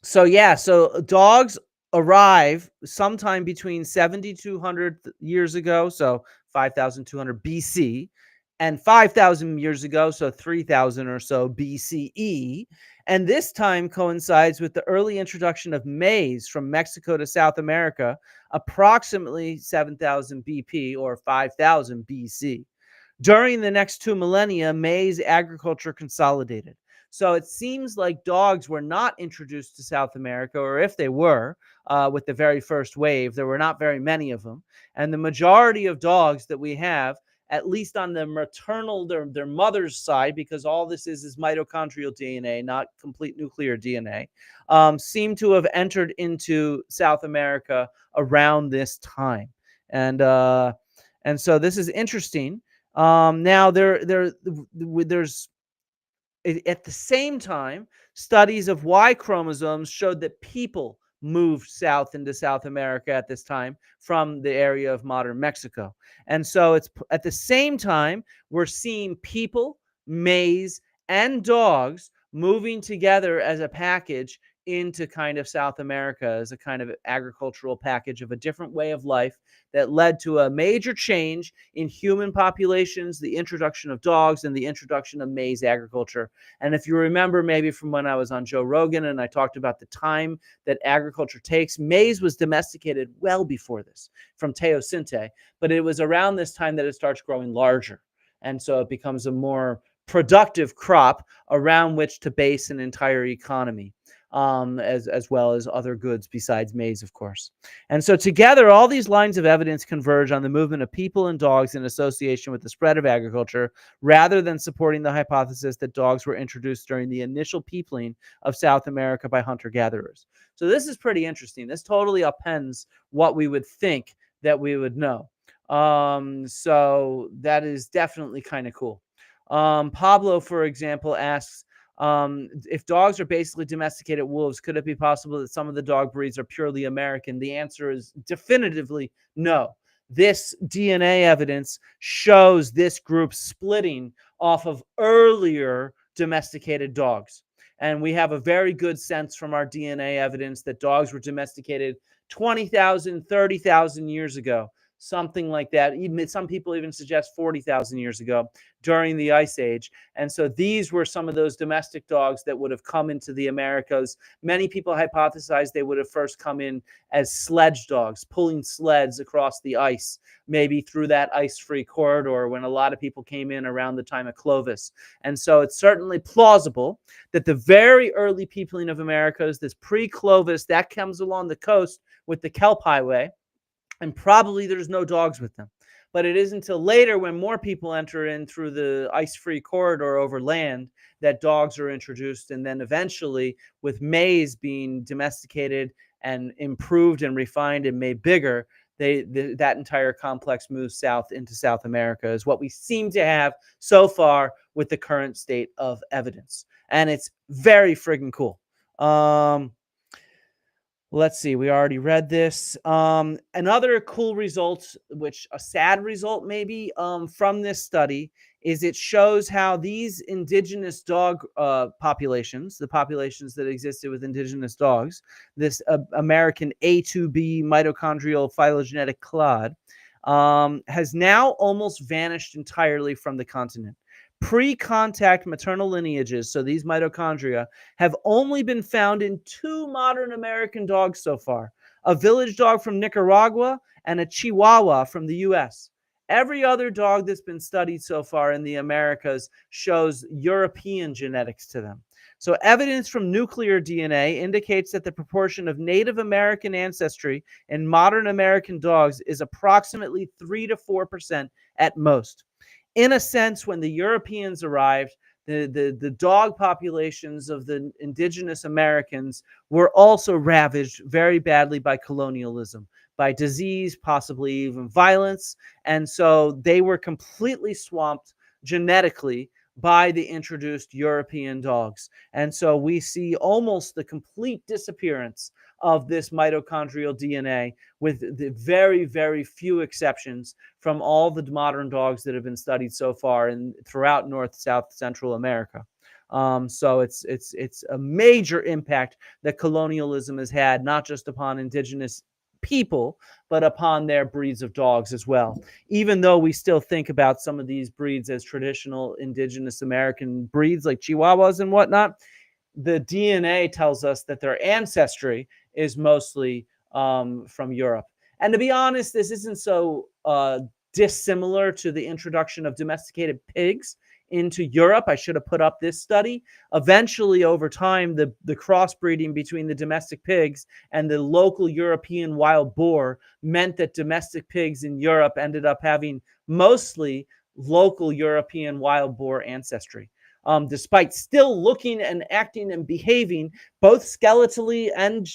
So dogs arrive sometime between 7,200 years ago, so 5,200 BC, and 5,000 years ago, so 3,000 or so BCE. And this time coincides with the early introduction of maize from Mexico to South America, approximately 7,000 BP or 5,000 BC. During the next 2 millennia, maize agriculture consolidated. So it seems like dogs were not introduced to South America, or if they were, with the very first wave, there were not very many of them. And the majority of dogs that we have, at least on the maternal, their mother's side, because all this is mitochondrial DNA, not complete nuclear DNA, seem to have entered into South America around this time. And so this is interesting. Now there's at the same time, studies of Y chromosomes showed that people moved south into South America at this time from the area of modern Mexico. And so it's at the same time, we're seeing people, maize, and dogs moving together as a package into kind of South America as a kind of agricultural package of a different way of life that led to a major change in human populations, the introduction of dogs, and the introduction of maize agriculture. And if you remember maybe from when I was on Joe Rogan and I talked about the time that agriculture takes, maize was domesticated well before this from teosinte, but it was around this time that it starts growing larger. And so it becomes a more productive crop around which to base an entire economy. As well as other goods besides maize, of course. And so together, all these lines of evidence converge on the movement of people and dogs in association with the spread of agriculture, rather than supporting the hypothesis that dogs were introduced during the initial peopling of South America by hunter-gatherers. So this is pretty interesting. This totally upends what we would think that we would know. So that is definitely kind of cool. Pablo, for example, asks, if dogs are basically domesticated wolves, could it be possible that some of the dog breeds are purely American? The answer is definitively no. This DNA evidence shows this group splitting off of earlier domesticated dogs. And we have a very good sense from our DNA evidence that dogs were domesticated 20,000, 30,000 years ago. something like that. Even some people even suggest 40,000 years ago during the Ice Age. And so these were some of those domestic dogs that would have come into the Americas. Many people hypothesize they would have first come in as sledge dogs, pulling sleds across the ice, maybe through that ice-free corridor when a lot of people came in around the time of Clovis. And so it's certainly plausible that the very early peopling of Americas, this pre-Clovis, that comes along the coast with the Kelp Highway, and probably there's no dogs with them. But it isn't until later, when more people enter in through the ice-free corridor over land, that dogs are introduced. And then eventually, with maize being domesticated and improved and refined and made bigger, that entire complex moves south into South America, is what we seem to have so far with the current state of evidence. And it's very friggin' cool. Let's see, we already read this. Another cool result, which a sad result maybe, from this study, is it shows how these indigenous dog populations, the populations that existed with indigenous dogs, this American A2B mitochondrial phylogenetic clade, has now almost vanished entirely from the continent. Pre-contact maternal lineages, so these mitochondria, have only been found in 2 modern American dogs so far, a village dog from Nicaragua and a Chihuahua from the US. Every other dog that's been studied so far in the Americas shows European genetics to them. So evidence from nuclear DNA indicates that the proportion of Native American ancestry in modern American dogs is approximately 3 to 4% at most. In a sense, when the Europeans arrived, the dog populations of the indigenous Americans were also ravaged very badly by colonialism, by disease, possibly even violence. And so they were completely swamped genetically by the introduced European dogs. And so we see almost the complete disappearance of this mitochondrial DNA, with the very, very few exceptions from all the modern dogs that have been studied so far and throughout North, South, Central America. So it's a major impact that colonialism has had, not just upon indigenous people, but upon their breeds of dogs as well. Even though we still think about some of these breeds as traditional indigenous American breeds like Chihuahuas and whatnot, the DNA tells us that their ancestry is mostly from Europe. And to be honest, this isn't so dissimilar to the introduction of domesticated pigs into Europe. I should have put up this study. Eventually, over time, the crossbreeding between the domestic pigs and the local European wild boar meant that domestic pigs in Europe ended up having mostly local European wild boar ancestry. Despite still looking and acting and behaving both skeletally and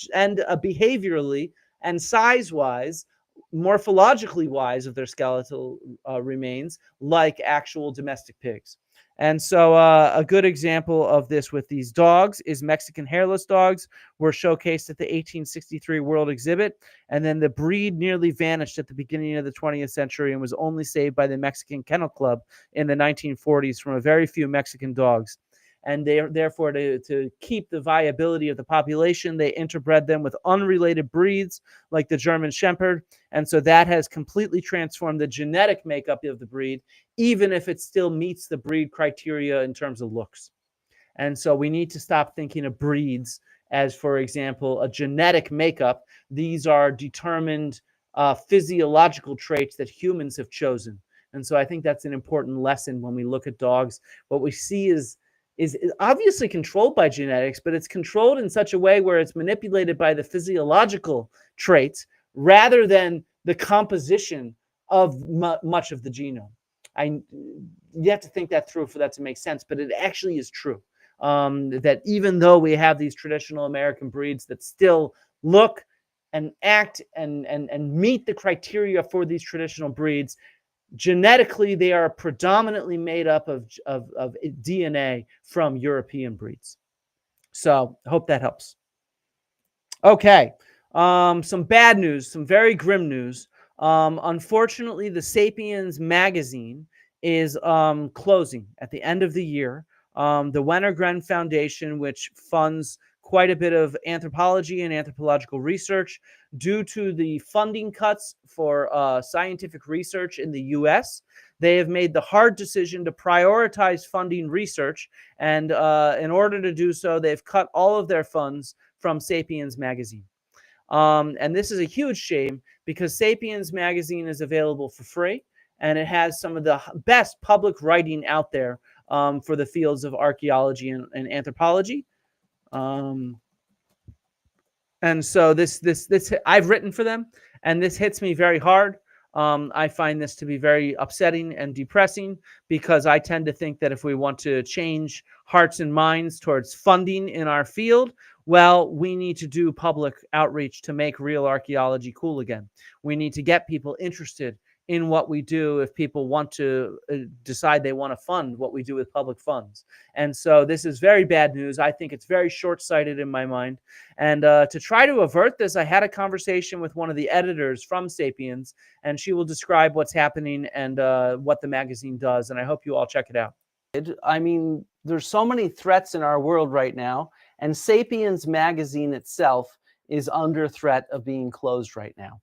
behaviorally and size-wise, morphologically wise of their skeletal remains, like actual domestic pigs. And so a good example of this with these dogs is Mexican hairless dogs were showcased at the 1863 World Exhibit, and then the breed nearly vanished at the beginning of the 20th century and was only saved by the Mexican Kennel Club in the 1940s from a very few Mexican dogs. And they therefore, to keep the viability of the population, they interbred them with unrelated breeds like the German Shepherd. And so that has completely transformed the genetic makeup of the breed, even if it still meets the breed criteria in terms of looks. And so we need to stop thinking of breeds as, for example, a genetic makeup. These are determined physiological traits that humans have chosen. And so I think that's an important lesson when we look at dogs. What we see is obviously controlled by genetics, but it's controlled in such a way where it's manipulated by the physiological traits rather than the composition of much of the genome. You have to think that through for that to make sense, but it actually is true. That even though we have these traditional American breeds that still look and act and meet the criteria for these traditional breeds, genetically, they are predominantly made up of DNA from European breeds. So I hope that helps. Okay, some bad news, some very grim news. Unfortunately, the Sapiens Magazine is closing at the end of the year. The Wenner-Gren Foundation, which funds quite a bit of anthropology and anthropological research. Due to the funding cuts for scientific research in the US, they have made the hard decision to prioritize funding research. And in order to do so, they've cut all of their funds from Sapiens Magazine. And this is a huge shame because Sapiens Magazine is available for free, and it has some of the best public writing out there for the fields of archaeology and anthropology. And so this I've written for them, and this hits me very hard. I find this to be very upsetting and depressing because I tend to think that if we want to change hearts and minds towards funding in our field, well, we need to do public outreach to make real archaeology cool again. We need to get people interested in what we do if people want to decide they want to fund what we do with public funds. And so this is very bad news. I think it's very short-sighted in my mind. And to try to avert this, I had a conversation with one of the editors from Sapiens, and she will describe what's happening and what the magazine does. And I hope you all check it out. I mean, there's so many threats in our world right now, and Sapiens Magazine itself is under threat of being closed right now.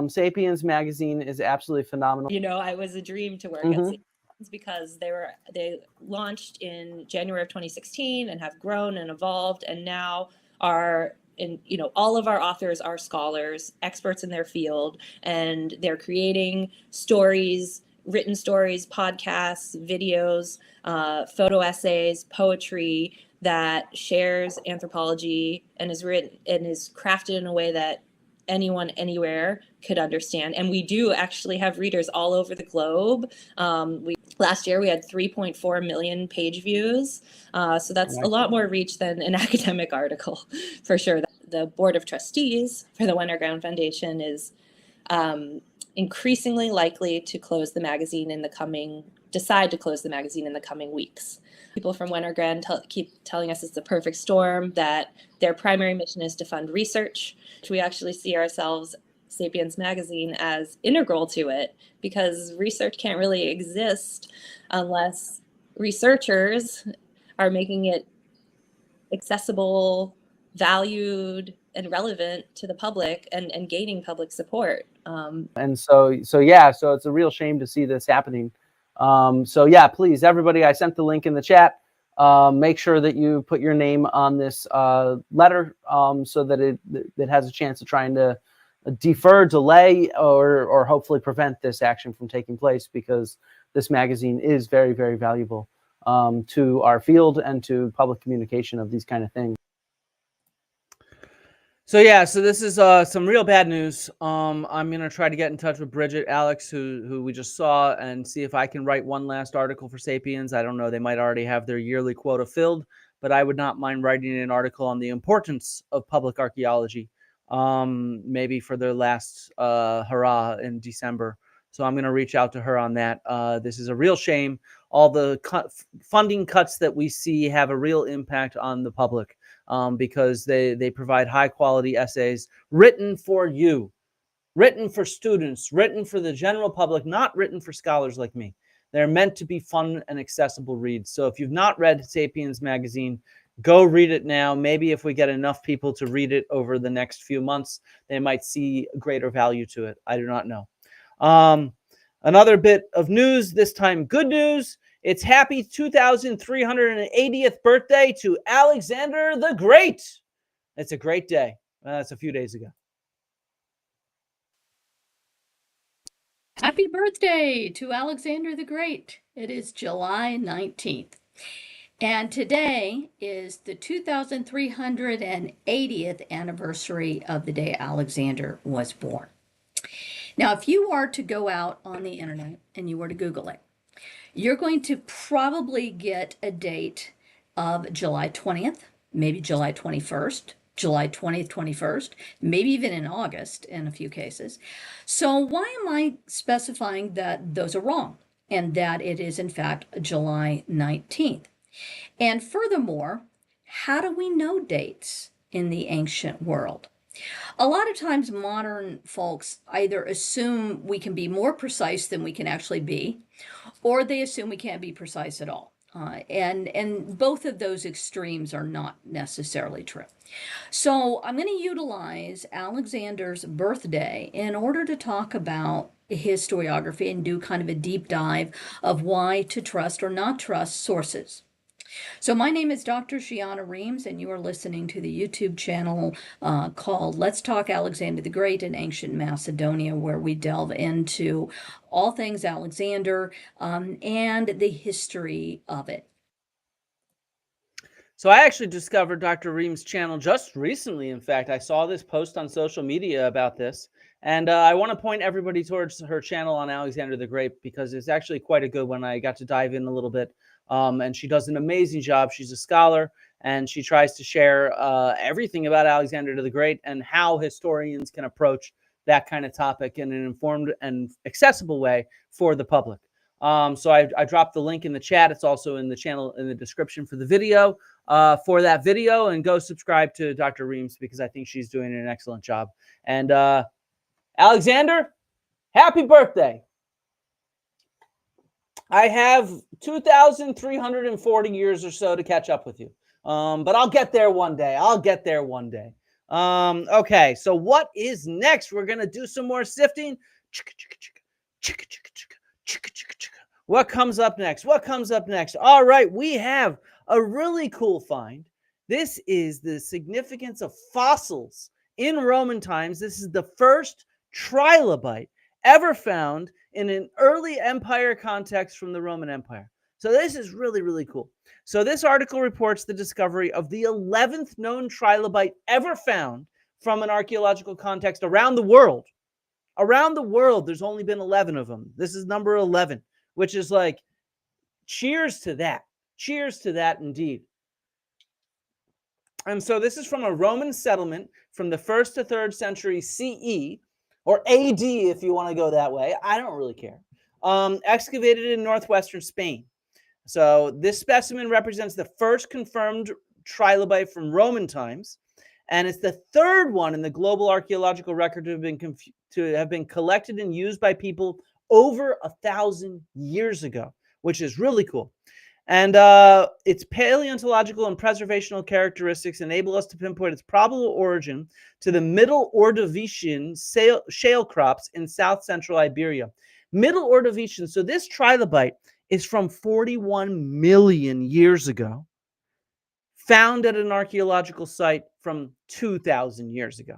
Sapiens Magazine is absolutely phenomenal. You know, it was a dream to work at Sapiens because they launched in January of 2016 and have grown and evolved, and now are in, you know, all of our authors are scholars, experts in their field, and they're creating stories, written stories, podcasts, videos, photo essays, poetry that shares anthropology and is written and is crafted in a way that anyone anywhere could understand. And we do actually have readers all over the globe. Last year we had 3.4 million page views. So that's a lot more reach than an academic article, for sure. The board of trustees for the Wenner-Gren Foundation is increasingly likely to close the magazine decide to close the magazine in the coming weeks. People from Wenner-Gren keep telling us it's the perfect storm, that their primary mission is to fund research. We actually see ourselves, Sapiens Magazine, as integral to it, because research can't really exist unless researchers are making it accessible, valued, and relevant to the public and gaining public support. And so it's a real shame to see this happening. So yeah, please, everybody, I sent the link in the chat. Make sure that you put your name on this letter so that it has a chance of trying to defer, delay, or hopefully prevent this action from taking place, because this magazine is very, very valuable to our field and to public communication of these kind of things. So yeah, so this is some real bad news. I'm gonna try to get in touch with Bridget, Alex, who we just saw, and see if I can write one last article for Sapiens. I don't know, they might already have their yearly quota filled, but I would not mind writing an article on the importance of public archaeology, maybe for their last hurrah in December. So I'm gonna reach out to her on that. This is a real shame. All the funding cuts that we see have a real impact on the public. Because they provide high quality essays written for you, written for students, written for the general public, not written for scholars like me. They're meant to be fun and accessible reads. So if you've not read Sapiens Magazine, go read it now. Maybe if we get enough people to read it over the next few months, they might see greater value to it. I do not know. Another bit of news, this time good news. It's happy 2,380th birthday to Alexander the Great. It's a great day. That's a few days ago. Happy birthday to Alexander the Great. It is July 19th. And today is the 2,380th anniversary of the day Alexander was born. Now, if you are to go out on the internet and you were to Google it, you're going to probably get a date of July 20th, maybe July 21st, July 20th, 21st, maybe even in August in a few cases. So why am I specifying that those are wrong and that it is in fact July 19th? And furthermore, how do we know dates in the ancient world? A lot of times modern folks either assume we can be more precise than we can actually be, or they assume we can't be precise at all. And both of those extremes are not necessarily true. So I'm going to utilize Alexander's birthday in order to talk about historiography and do kind of a deep dive of why to trust or not trust sources. So my name is Dr. Gianna Reams, and you are listening to the YouTube channel called Let's Talk Alexander the Great in Ancient Macedonia, where we delve into all things Alexander and the history of it. So I actually discovered Dr. Reams' channel just recently. In fact, I saw this post on social media about this. And I want to point everybody towards her channel on Alexander the Great, because it's actually quite a good one. I got to dive in a little bit. And she does an amazing job. She's a scholar, and she tries to share everything about Alexander the Great and how historians can approach that kind of topic in an informed and accessible way for the public. So I dropped the link in the chat. It's also in the channel in the description for the video for that video. And go subscribe to Dr. Reams, because I think she's doing an excellent job. And Alexander, happy birthday. I have 2,340 years or so to catch up with you. But I'll get there one day. Okay, so what is next? We're going to do some more sifting. What comes up next? All right, we have a really cool find. This is the significance of fossils in Roman times. This is the first trilobite ever found in an early empire context from the Roman Empire. So this is really, really cool. So this article reports the discovery of the 11th known trilobite ever found from an archaeological context around the world. Around the world, there's only been 11 of them. This is number 11, which is like, cheers to that. Cheers to that indeed. And so this is from a Roman settlement from the 1st to 3rd century CE, or AD if you want to go that way. I don't really care. Excavated in northwestern Spain. So this specimen represents the first confirmed trilobite from Roman times, and it's the third one in the global archaeological record to have been collected and used by people over 1,000 years ago, which is really cool. And its paleontological and preservational characteristics enable us to pinpoint its probable origin to the Middle Ordovician shale crops in south-central Iberia. Middle Ordovician, so this trilobite is from 41 million years ago, found at an archaeological site from 2,000 years ago.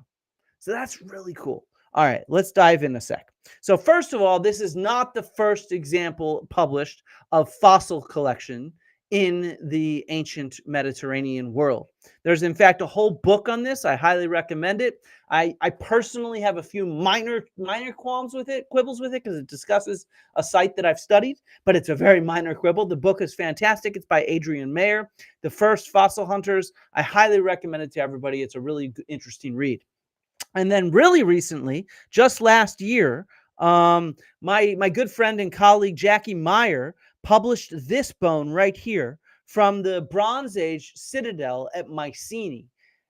So that's really cool. All right, let's dive in a sec. So first of all, this is not the first example published of fossil collection in the ancient Mediterranean world. There's in fact a whole book on this. I highly recommend it. I personally have a few minor quibbles with it, because it discusses a site that I've studied, but it's a very minor quibble. The book is fantastic. It's by Adrian Mayer, The First Fossil Hunters. I highly recommend it to everybody. It's a really interesting read. And then really recently, just last year, my good friend and colleague Jackie Meyer published this bone right here from the Bronze Age citadel at Mycenae.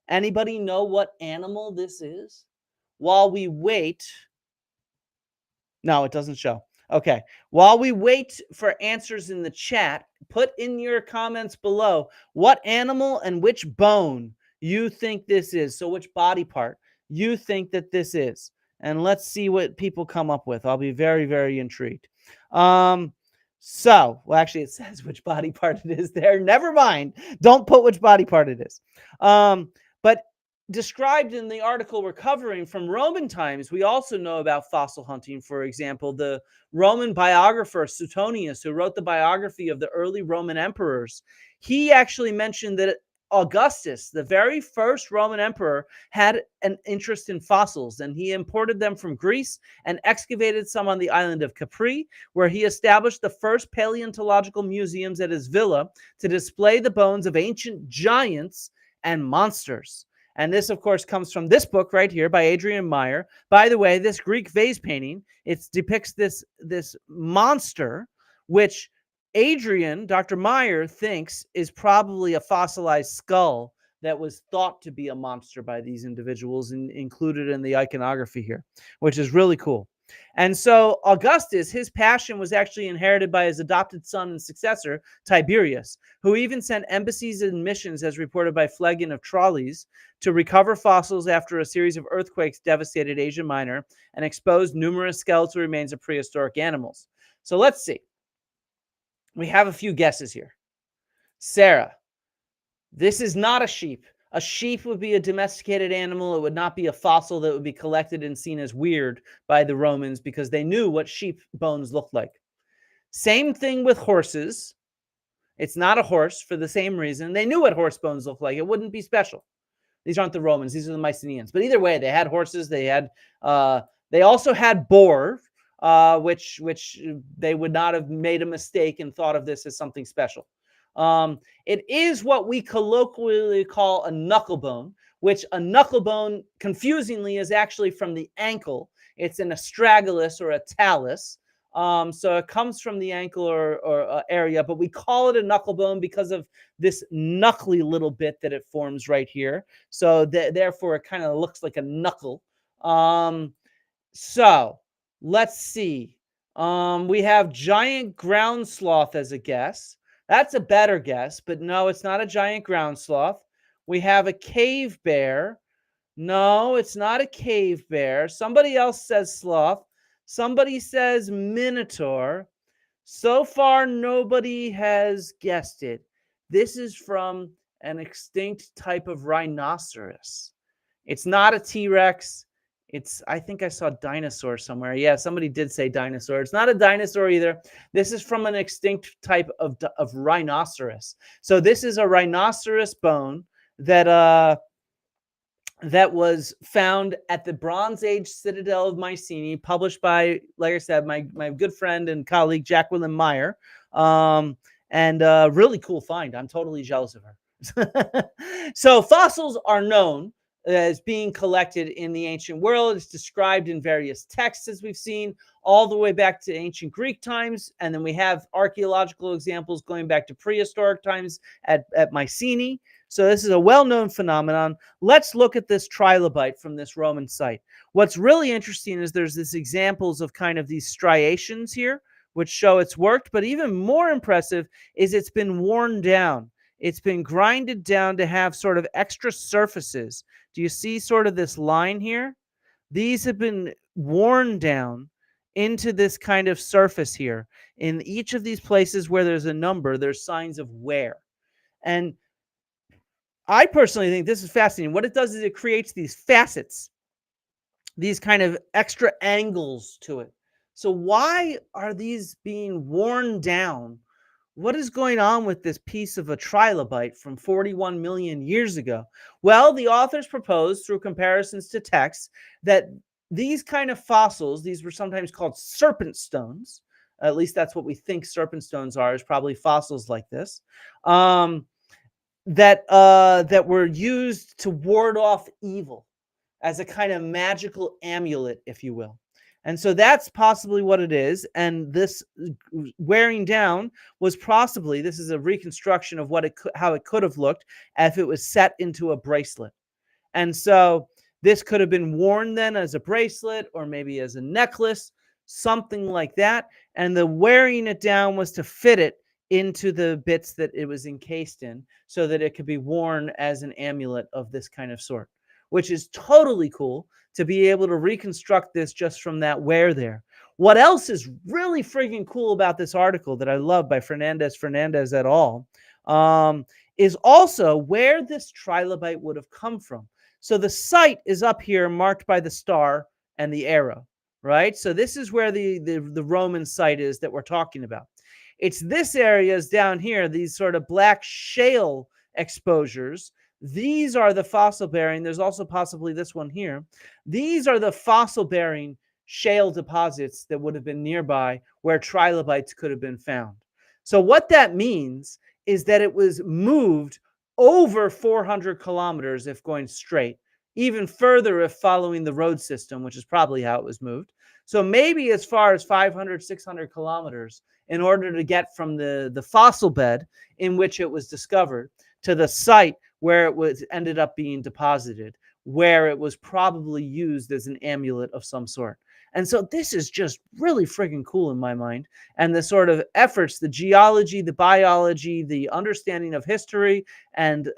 Anybody know what animal this is? While we wait... No, it doesn't show. Okay. While we wait for answers in the chat, put in your comments below what animal and which bone you think this is. So which body part you think that this is. And let's see what people come up with. I'll be very, very intrigued. Well, actually, it says which body part it is there. Never mind. Don't put which body part it is. But described in the article we're covering from Roman times, we also know about fossil hunting. For example, the Roman biographer Suetonius, who wrote the biography of the early Roman emperors, he actually mentioned that Augustus, the very first Roman emperor, had an interest in fossils, and he imported them from Greece and excavated some on the island of Capri, where he established the first paleontological museums at his villa to display the bones of ancient giants and monsters. And this, of course, comes from this book right here by Adrian Meyer. By the way, this Greek vase painting, it depicts this monster, which Dr. Meyer thinks is probably a fossilized skull that was thought to be a monster by these individuals and included in the iconography here, which is really cool. And so Augustus, his passion was actually inherited by his adopted son and successor, Tiberius, who even sent embassies and missions, as reported by Phlegon of Tralles, to recover fossils after a series of earthquakes devastated Asia Minor and exposed numerous skeletal remains of prehistoric animals. So let's see. We have a few guesses here. Sarah, this is not a sheep. A sheep would be a domesticated animal. It would not be a fossil that would be collected and seen as weird by the Romans because they knew what sheep bones looked like. Same thing with horses. It's not a horse for the same reason. They knew what horse bones looked like. It wouldn't be special. These aren't the Romans. These are the Mycenaeans. But either way, they had horses. They also had boar, which they would not have made a mistake and thought of this as something special. It is what we colloquially call a knuckle bone, which a knuckle bone, confusingly, is actually from the ankle. It's an astragalus or a talus. So it comes from the ankle or area, but we call it a knuckle bone because of this knuckly little bit that it forms right here. So therefore, it kind of looks like a knuckle. So let's see. We have giant ground sloth as a guess. That's a better guess, but no, it's not a giant ground sloth. We have a cave bear. No, it's not a cave bear. Somebody else says sloth. Somebody says minotaur. So far, nobody has guessed it. This is from an extinct type of rhinoceros. It's not a T-Rex. I think I saw dinosaur somewhere. Yeah, somebody did say dinosaur. It's not a dinosaur either. This is from an extinct type of rhinoceros. So this is a rhinoceros bone that was found at the Bronze Age Citadel of Mycenae, published by, like I said, my good friend and colleague, Jacqueline Meyer. And really cool find. I'm totally jealous of her. So fossils are known as being collected in the ancient world. It's described in various texts, as we've seen, all the way back to ancient Greek times. And then we have archaeological examples going back to prehistoric times at Mycenae. So this is a well-known phenomenon. Let's look at this trilobite from this Roman site. What's really interesting is there's these examples of kind of these striations here, which show it's worked. But even more impressive is it's been worn down. It's been grinded down to have sort of extra surfaces. Do you see sort of this line here? These have been worn down into this kind of surface here. In each of these places where there's a number, there's signs of wear. And I personally think this is fascinating. What it does is it creates these facets, these kind of extra angles to it. So why are these being worn down? What is going on with this piece of a trilobite from 41 million years ago? Well, the authors proposed, through comparisons to texts, that these kind of fossils, these were sometimes called serpent stones. At least that's what we think serpent stones are, is probably fossils like this, that were used to ward off evil as a kind of magical amulet, if you will. And so that's possibly what it is. And this wearing down was possibly, this is a reconstruction of how it could have looked if it was set into a bracelet. And so this could have been worn then as a bracelet or maybe as a necklace, something like that. And the wearing it down was to fit it into the bits that it was encased in so that it could be worn as an amulet of this kind of sort, which is totally cool to be able to reconstruct this just from that wear there. What else is really freaking cool about this article that I love by Fernandez et al. Is also where this trilobite would have come from. So the site is up here marked by the star and the arrow, right? So this is where the Roman site is that we're talking about. It's this area is down here, these sort of black shale exposures. These are the fossil bearing. There's also possibly this one here. These are the fossil bearing shale deposits that would have been nearby where trilobites could have been found. So what that means is that it was moved over 400 kilometers if going straight, even further if following the road system, which is probably how it was moved. So maybe as far as 500, 600 kilometers in order to get from the fossil bed in which it was discovered to the site where it ended up being deposited, where it was probably used as an amulet of some sort. And so this is just really friggin' cool in my mind. And the sort of efforts, the geology, the biology, the understanding of history and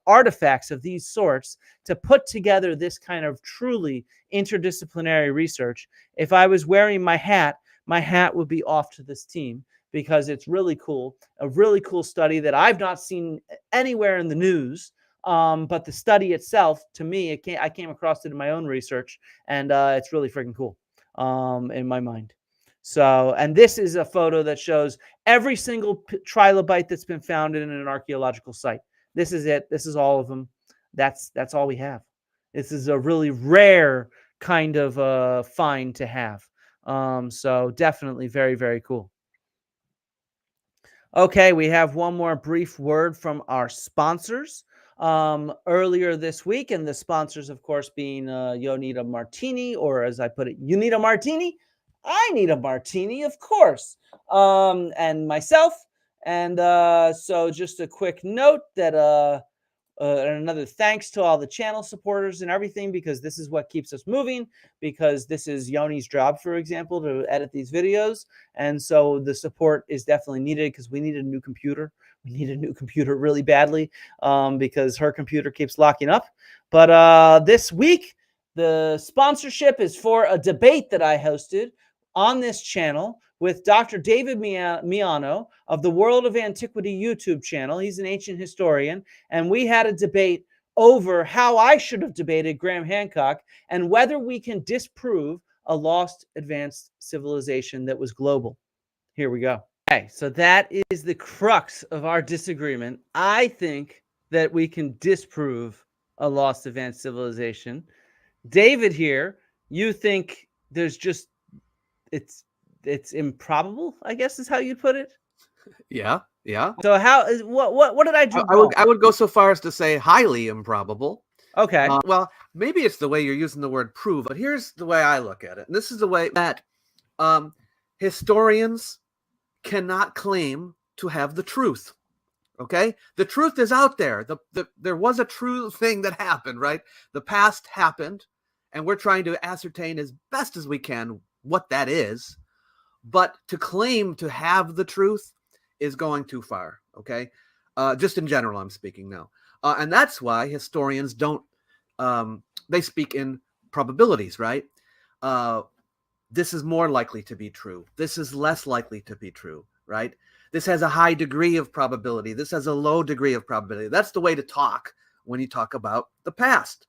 artifacts of these sorts to put together this kind of truly interdisciplinary research. If I was wearing my hat would be off to this team, because it's really cool, a really cool study that I've not seen anywhere in the news. But the study itself, to me, I came across it in my own research, and it's really freaking cool in my mind. So, and this is a photo that shows every single trilobite that's been found in an archaeological site. This is it. This is all of them. That's all we have. This is a really rare kind of find to have. So definitely very, very cool. Okay, we have one more brief word from our sponsors earlier this week, and the sponsors, of course, being Yo Need a Martini, or as I put it, you need a martini? I need a martini, of course, and myself. And so just a quick note that and another thanks to all the channel supporters and everything, because this is what keeps us moving, because this is Yoni's job, for example, to edit these videos. And so the support is definitely needed, because we need a new computer. We need a new computer really badly, because her computer keeps locking up. But this week, the sponsorship is for a debate that I hosted on this channel with Dr. David Miano of the World of Antiquity YouTube channel. He's an ancient historian, and we had a debate over how I should have debated Graham Hancock and whether we can disprove a lost advanced civilization that was global. Here we go. Okay, so that is the crux of our disagreement. I think that we can disprove a lost advanced civilization. David here, you think there's just, it's improbable, I guess is how you'd put it. Yeah. So how is what did I do wrong? I would go so far as to say highly improbable. Okay. Well, maybe it's the way you're using the word prove, but here's the way I look at it. And this is the way that historians cannot claim to have the truth. Okay? The truth is out there. There was a true thing that happened, right? The past happened, and we're trying to ascertain as best as we can what that is. But to claim to have the truth is going too far, okay? Just in general, I'm speaking now. And that's why historians don't, they speak in probabilities, right? This is more likely to be true. This is less likely to be true, right? This has a high degree of probability. This has a low degree of probability. That's the way to talk when you talk about the past.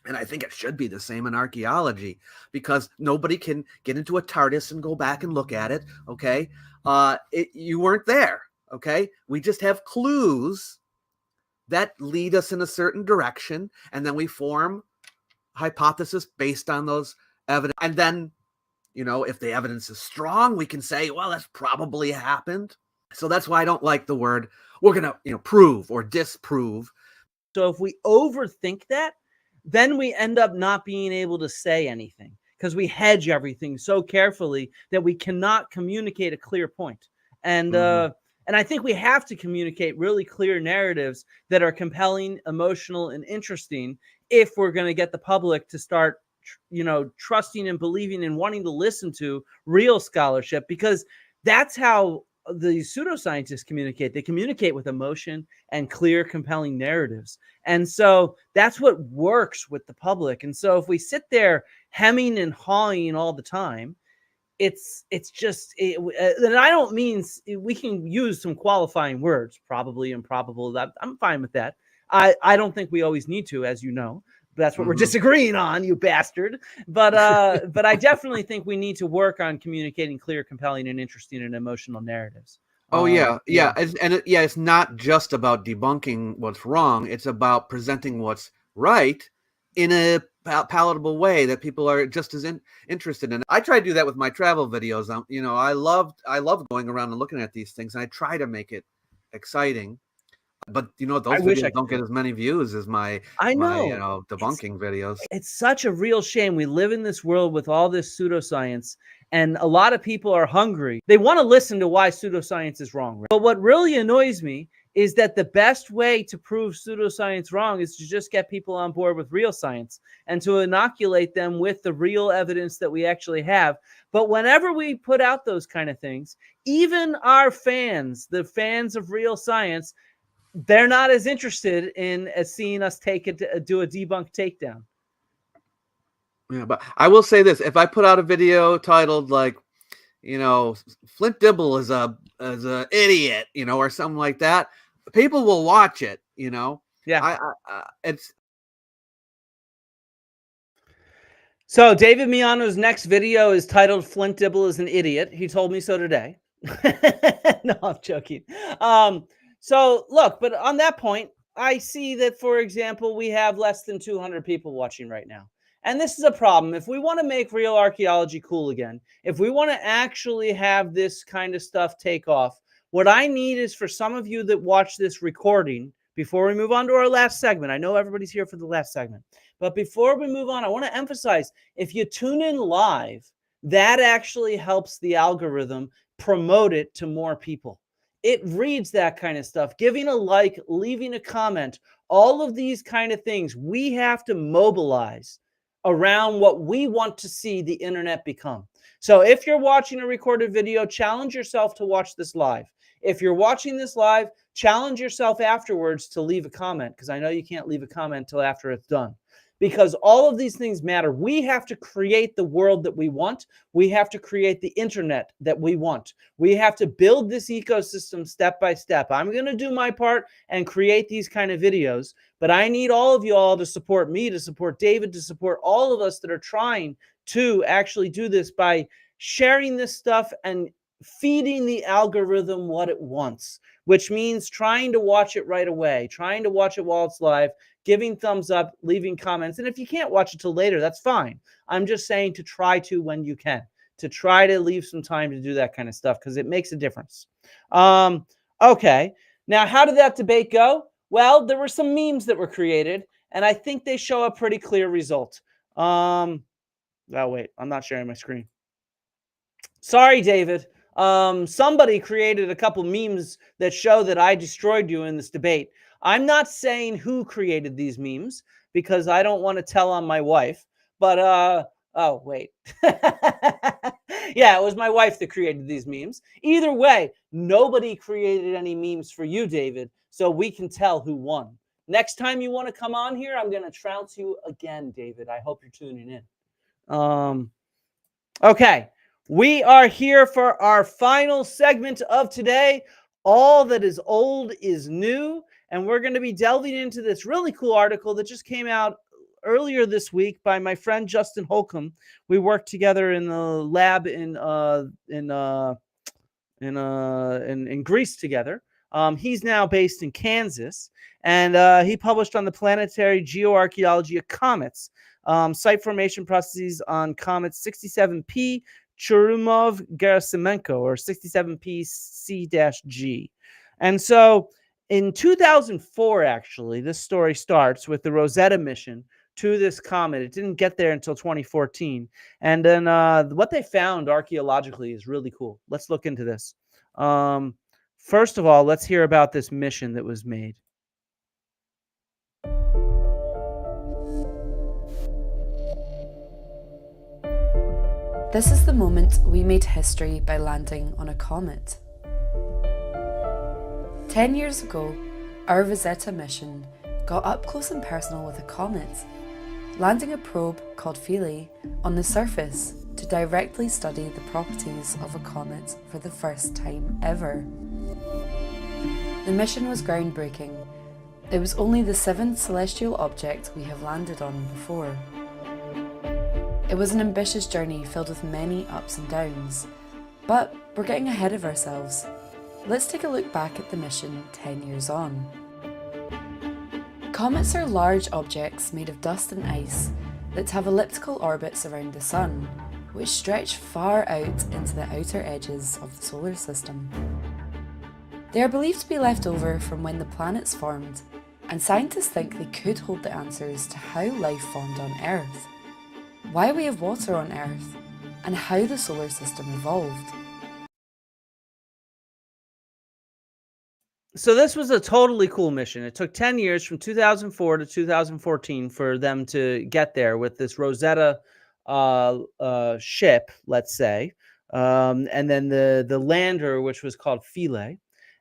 And I think it should be the same in archaeology, because nobody can get into a TARDIS and go back and look at it, okay? You weren't there, okay? We just have clues that lead us in a certain direction, and then we form hypothesis based on those evidence. And then, you know, if the evidence is strong, we can say, well, that's probably happened. So that's why I don't like the word, we're going to, you know, prove or disprove. So if we overthink that, then we end up not being able to say anything, because we hedge everything so carefully that we cannot communicate a clear point. And I think we have to communicate really clear narratives that are compelling, emotional, and interesting if we're going to get the public to start, you know, trusting and believing and wanting to listen to real scholarship, because that's how the pseudoscientists communicate. They communicate with emotion and clear, compelling narratives. And so that's what works with the public. And so if we sit there hemming and hawing all the time, it's just, and I don't mean, we can use some qualifying words, probably, improbable. That I'm fine with that. I don't think we always need to, as you know. That's what we're disagreeing on, you bastard. But I definitely think we need to work on communicating clear, compelling, and interesting and emotional narratives. Oh, yeah. It's not just about debunking what's wrong. It's about presenting what's right in a palatable way that people are just as interested in. I try to do that with my travel videos. You know, I love going around and looking at these things, and I try to make it exciting. But, you know, those videos don't get as many views as my debunking videos. It's such a real shame. We live in this world with all this pseudoscience, and a lot of people are hungry. They want to listen to why pseudoscience is wrong. Right? But what really annoys me is that the best way to prove pseudoscience wrong is to just get people on board with real science and to inoculate them with the real evidence that we actually have. But whenever we put out those kind of things, even our fans, the fans of real science, they're not as interested in seeing us do a debunk takedown. Yeah, but I will say this: if I put out a video titled like, you know, Flint Dibble is a idiot, you know, or something like that, people will watch it. You know, yeah. It's so David Miano's next video is titled "Flint Dibble is an idiot." He told me so today. No, I'm joking. So look, but on that point, I see that, for example, we have less than 200 people watching right now. And this is a problem. If we want to make real archaeology cool again, if we want to actually have this kind of stuff take off, what I need is for some of you that watch this recording, before we move on to our last segment, I know everybody's here for the last segment, but before we move on, I want to emphasize, if you tune in live, that actually helps the algorithm promote it to more people. It reads that kind of stuff. Giving a like, leaving a comment, all of these kind of things, we have to mobilize around what we want to see the internet become. So if you're watching a recorded video, challenge yourself to watch this live. If you're watching this live, challenge yourself afterwards to leave a comment, because I know you can't leave a comment until after it's done. Because all of these things matter. We have to create the world that we want. We have to create the internet that we want. We have to build this ecosystem step by step. I'm going to do my part and create these kind of videos, but I need all of you all to support me, to support David, to support all of us that are trying to actually do this by sharing this stuff and feeding the algorithm what it wants, which means trying to watch it right away, trying to watch it while it's live, giving thumbs up, leaving comments. And if you can't watch it till later, that's fine. I'm just saying to try to when you can, to try to leave some time to do that kind of stuff, because it makes a difference. Okay. Now, how did that debate go? Well, there were some memes that were created, and I think they show a pretty clear result. Oh, wait, I'm not sharing my screen. Sorry, David. Somebody created a couple memes that show that I destroyed you in this debate. I'm not saying who created these memes because I don't want to tell on my wife, but oh, wait. Yeah, it was my wife that created these memes. Either way, nobody created any memes for you, David, so we can tell who won. Next time you want to come on here, I'm going to trounce you again, David. I hope you're tuning in. Okay. We are here for our final segment of today. All that is old is new. And we're going to be delving into this really cool article that just came out earlier this week by my friend Justin Holcomb. We worked together in the lab in Greece together. He's now based in Kansas, and he published on the Planetary Geoarchaeology of Comets, site formation processes on comets 67P Churyumov-Gerasimenko, or 67P C-G. And so in 2004, actually, this story starts with the Rosetta mission to this comet. It didn't get there until 2014. And then what they found archaeologically is really cool. Let's look into this. First of all, let's hear about this mission that was made. This is the moment we made history by landing on a comet. 10 years ago, our Rosetta mission got up close and personal with a comet, landing a probe called Philae on the surface to directly study the properties of a comet for the first time ever. The mission was groundbreaking. It was only the 7th celestial object we have landed on before. It was an ambitious journey filled with many ups and downs, but we're getting ahead of ourselves. Let's take a look back at the mission 10 years on. Comets are large objects made of dust and ice that have elliptical orbits around the Sun, which stretch far out into the outer edges of the solar system. They are believed to be left over from when the planets formed, and scientists think they could hold the answers to how life formed on Earth, why we have water on Earth, and how the solar system evolved. So this was a totally cool mission. It took 10 years from 2004 to 2014 for them to get there with this Rosetta ship, let's say, and then the lander, which was called Philae,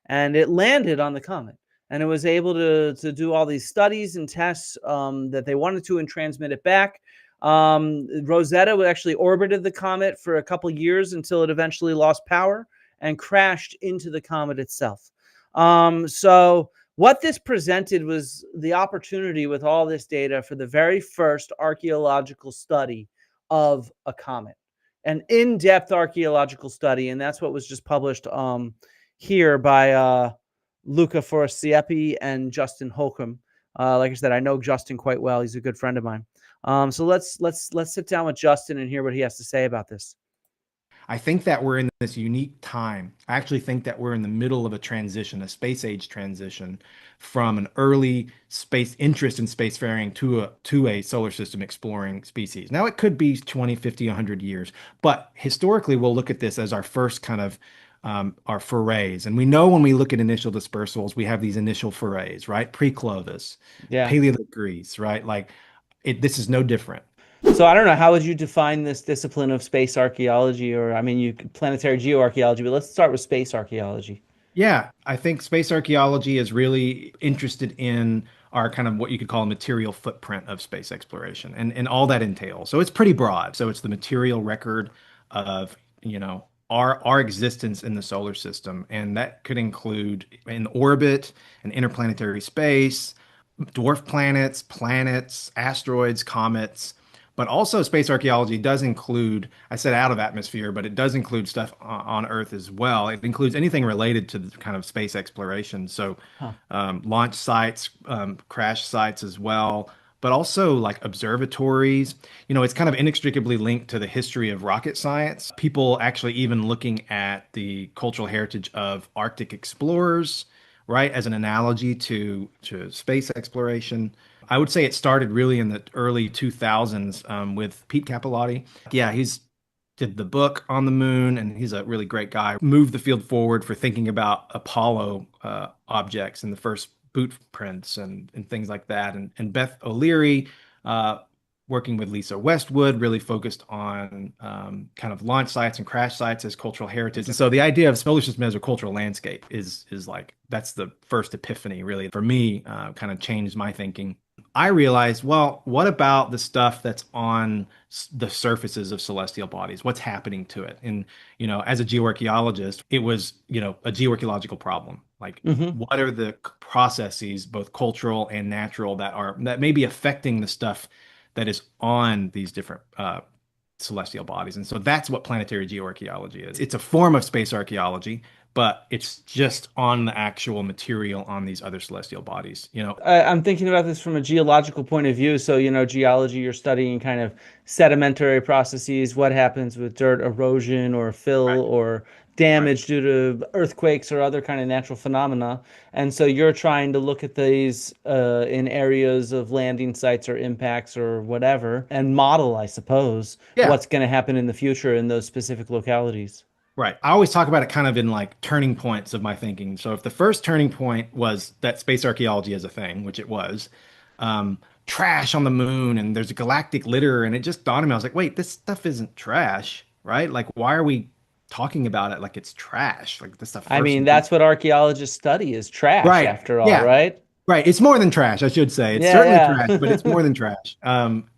and it landed on the comet, and it was able to do all these studies and tests that they wanted to and transmit it back. Rosetta actually orbited the comet for a couple years until it eventually lost power and crashed into the comet itself. So what this presented was the opportunity with all this data for the very first archaeological study of a comet, an in-depth archaeological study. And that's what was just published here by Luca Forasiepi and Justin Holcomb. Like I said, I know Justin quite well. He's a good friend of mine. So let's sit down with Justin and hear what he has to say about this. I think that we're in this unique time. I actually think that we're in the middle of a transition, a space age transition from an early space interest in spacefaring to a solar system exploring species. Now, it could be 20, 50, 100 years, but historically, we'll look at this as our first kind of our forays. And we know when we look at initial dispersals, we have these initial forays, right? Pre-Clovis, Paleolithic Greece, right? Like this is no different. So I don't know, how would you define this discipline of space archaeology, or I mean, you could planetary geoarchaeology, but let's start with space archaeology. Yeah, I think space archaeology is really interested in our kind of what you could call a material footprint of space exploration and all that entails. So it's pretty broad. So it's the material record of, our existence in the solar system. And that could include in orbit and interplanetary space, dwarf planets, asteroids, comets. But also space archaeology does include, I said out of atmosphere, but it does include stuff on Earth as well. It includes anything related to the kind of space exploration. So launch sites, crash sites as well, but also like observatories. It's kind of inextricably linked to the history of rocket science. People actually even looking at the cultural heritage of Arctic explorers, right, as an analogy to space exploration. I would say it started really in the early 2000s with Pete Capillotti. Yeah, he's did the book on the moon, and he's a really great guy. Moved the field forward for thinking about Apollo objects and the first boot prints and things like that. And Beth O'Leary, working with Lisa Westwood, really focused on kind of launch sites and crash sites as cultural heritage. And so the idea of solar system as a cultural landscape is like, that's the first epiphany really for me, kind of changed my thinking. I realized, well, what about the stuff that's on the surfaces of celestial bodies? What's happening to it? And, as a geoarchaeologist, it was, a geoarchaeological problem. Like, what are the processes, both cultural and natural, that may be affecting the stuff that is on these different celestial bodies? And so that's what planetary geoarchaeology is. It's a form of space archaeology, but it's just on the actual material on these other celestial bodies. I'm thinking about this from a geological point of view. So, geology, you're studying kind of sedimentary processes, what happens with dirt erosion or fill or damage due to earthquakes or other kind of natural phenomena. And so you're trying to look at these in areas of landing sites or impacts or whatever and model, I suppose, what's going to happen in the future in those specific localities. Right. I always talk about it kind of in like turning points of my thinking. So if the first turning point was that space archaeology is a thing, which it was, trash on the moon and there's a galactic litter, and it just dawned on me, I was like, wait, this stuff isn't trash, right? Like, why are we talking about it like it's trash? Like this stuff. I mean, that's what archaeologists study is trash, after all, right? Right. It's more than trash, I should say. It's certainly trash, but it's more than trash.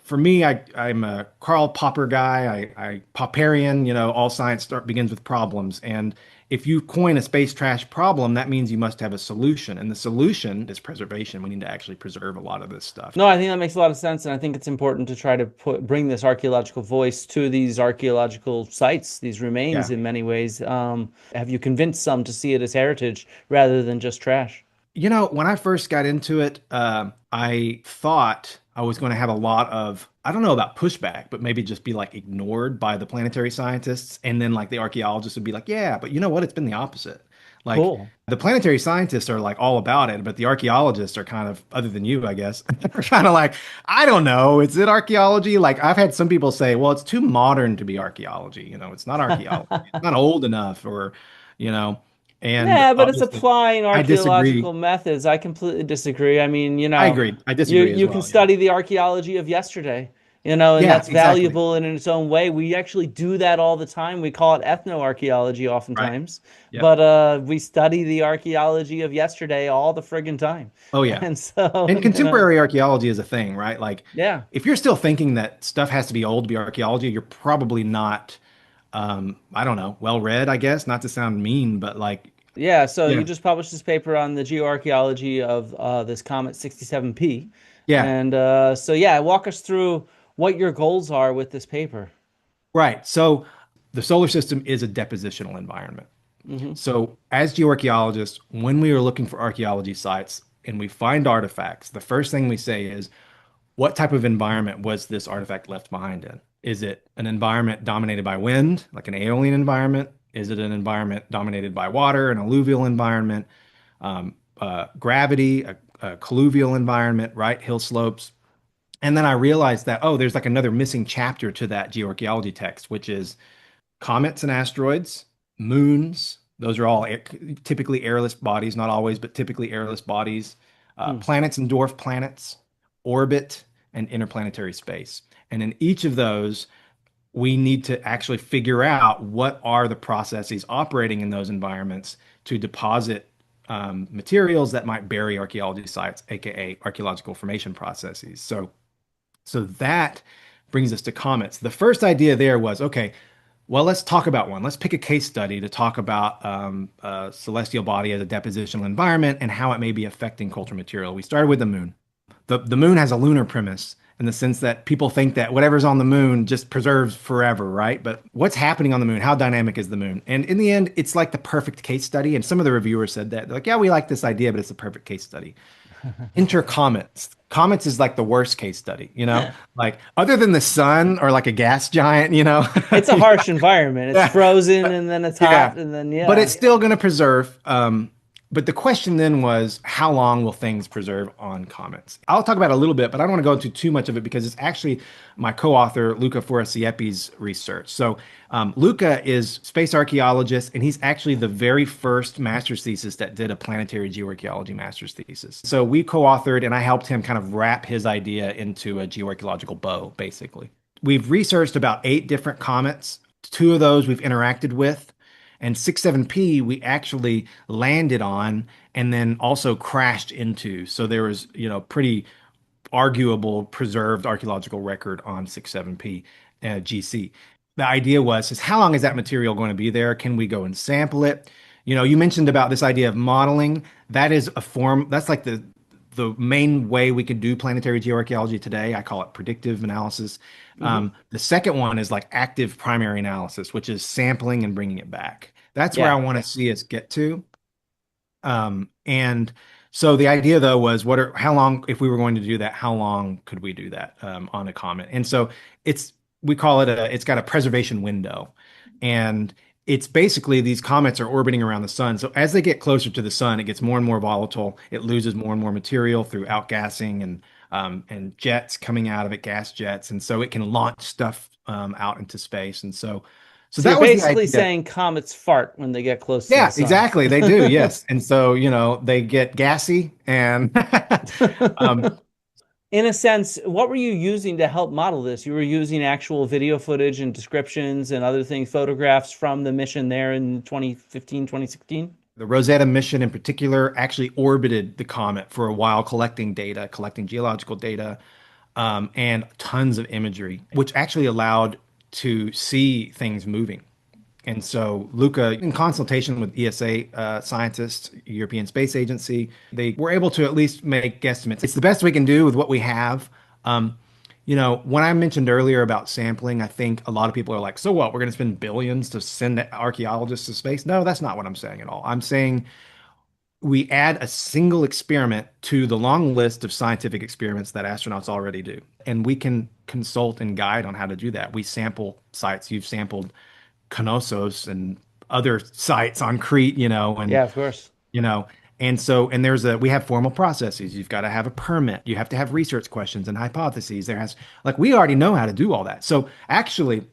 For me, I'm a Karl Popper guy. I Popperian, all science begins with problems. And if you coin a space trash problem, that means you must have a solution. And the solution is preservation. We need to actually preserve a lot of this stuff. No, I think that makes a lot of sense. And I think it's important to try to bring this archaeological voice to these archaeological sites, these remains in many ways. Have you convinced some to see it as heritage rather than just trash? When I first got into it, I thought I was going to have a lot of, I don't know about pushback, but maybe just be like ignored by the planetary scientists. And then like the archaeologists would be like, yeah, but you know what? It's been the opposite. Like the planetary scientists are like all about it, but the archaeologists are kind of, other than you, I guess, are kind of like, I don't know. Is it archaeology? Like I've had some people say, well, it's too modern to be archaeology. It's not archaeology. It's not old enough, or, And Yeah, but it's obviously, applying I disagree. archaeological methods. I completely disagree. I mean, I agree. I disagree as you well. can Yeah. study the archaeology of yesterday, and that's exactly. valuable in its own way. We actually do that all the time. We call it ethnoarchaeology oftentimes, Yep. but we study the archaeology of yesterday all the friggin' time. Oh yeah. And so, And contemporary archaeology is a thing, right? Like, yeah, if you're still thinking that stuff has to be old to be archaeology, you're probably not, I don't know, well read, I guess, not to sound mean, but like, yeah. So Yeah. you just published this paper on the geoarchaeology of this comet 67P. Yeah. And so yeah, walk us through what your goals are with this paper. Right. So the solar system is a depositional environment. So as geoarchaeologists, when we are looking for archaeology sites and we find artifacts, the first thing we say is, what type of environment was this artifact left behind in? Is it an environment dominated by wind, like an aeolian environment? Is it an environment dominated by water, an alluvial environment, gravity, a colluvial environment, right? Hill slopes. And then I realized that, oh, there's like another missing chapter to that geoarchaeology text, which is comets and asteroids, moons. Those are all typically airless bodies, not always, but typically airless bodies, planets and dwarf planets, orbit, and interplanetary space. And in each of those, we need to actually figure out what are the processes operating in those environments to deposit materials that might bury archaeology sites, aka archaeological formation processes. So that brings us to comets. The first idea there was, okay, well, let's talk about one. Let's pick a case study to talk about a celestial body as a depositional environment and how it may be affecting cultural material. We started with the moon. The moon has a lunar premise in the sense that people think that whatever's on the moon just preserves forever, right? But what's happening on the moon? How dynamic is the moon? And in the end, it's like the perfect case study. And some of the reviewers said that. They're like, yeah, we like this idea, but it's the perfect case study. Enter comets. Comets is like the worst case study, like other than the sun or like a gas giant, It's a harsh environment. It's frozen and then it's hot and then, But it's still going to preserve. But the question then was, how long will things preserve on comets? I'll talk about it a little bit, but I don't want to go into too much of it because it's actually my co-author, Luca Forasiepi's research. So Luca is space archaeologist, and he's actually the very first master's thesis that did a planetary geoarchaeology master's thesis. So we co-authored, and I helped him kind of wrap his idea into a geoarchaeological bow, basically. We've researched about 8 different comets. 2 of those we've interacted with. And 67P we actually landed on and then also crashed into. So there was, pretty arguable preserved archaeological record on 67P GC. The idea is how long is that material going to be there? Can we go and sample it? You mentioned about this idea of modeling. That is a form, that's like the main way we could do planetary geoarchaeology today. I call it predictive analysis. The second one is like active primary analysis, which is sampling and bringing it back. That's where I want to see us get to. And so the idea though was how long, if we were going to do that, how long could we do that on a comet? And so we call it it's got a preservation window. And it's basically these comets are orbiting around the sun. So as they get closer to the sun, it gets more and more volatile. It loses more and more material through outgassing and jets coming out of it, gas jets. And so it can launch stuff out into space. And so So that you're was basically saying comets fart when they get close to the sun. exactly. They do, yes. And so, they get gassy and in a sense, what were you using to help model this? You were using actual video footage and descriptions and other things, photographs from the mission there in 2015, 2016? The Rosetta mission in particular actually orbited the comet for a while, collecting geological data, and tons of imagery, which actually allowed to see things moving. And so Luca, in consultation with ESA scientists, European Space Agency, they were able to at least make guesstimates. It's the best we can do with what we have. When I mentioned earlier about sampling, I think a lot of people are like, so what, we're going to spend billions to send archaeologists to space? No, that's not what I'm saying at all. I'm saying we add a single experiment to the long list of scientific experiments that astronauts already do. And we can consult and guide on how to do that. We sample sites. You've sampled Knossos and other sites on Crete, and yeah, of course, and so, we have formal processes. You've got to have a permit. You have to have research questions and hypotheses. We already know how to do all that. So actually,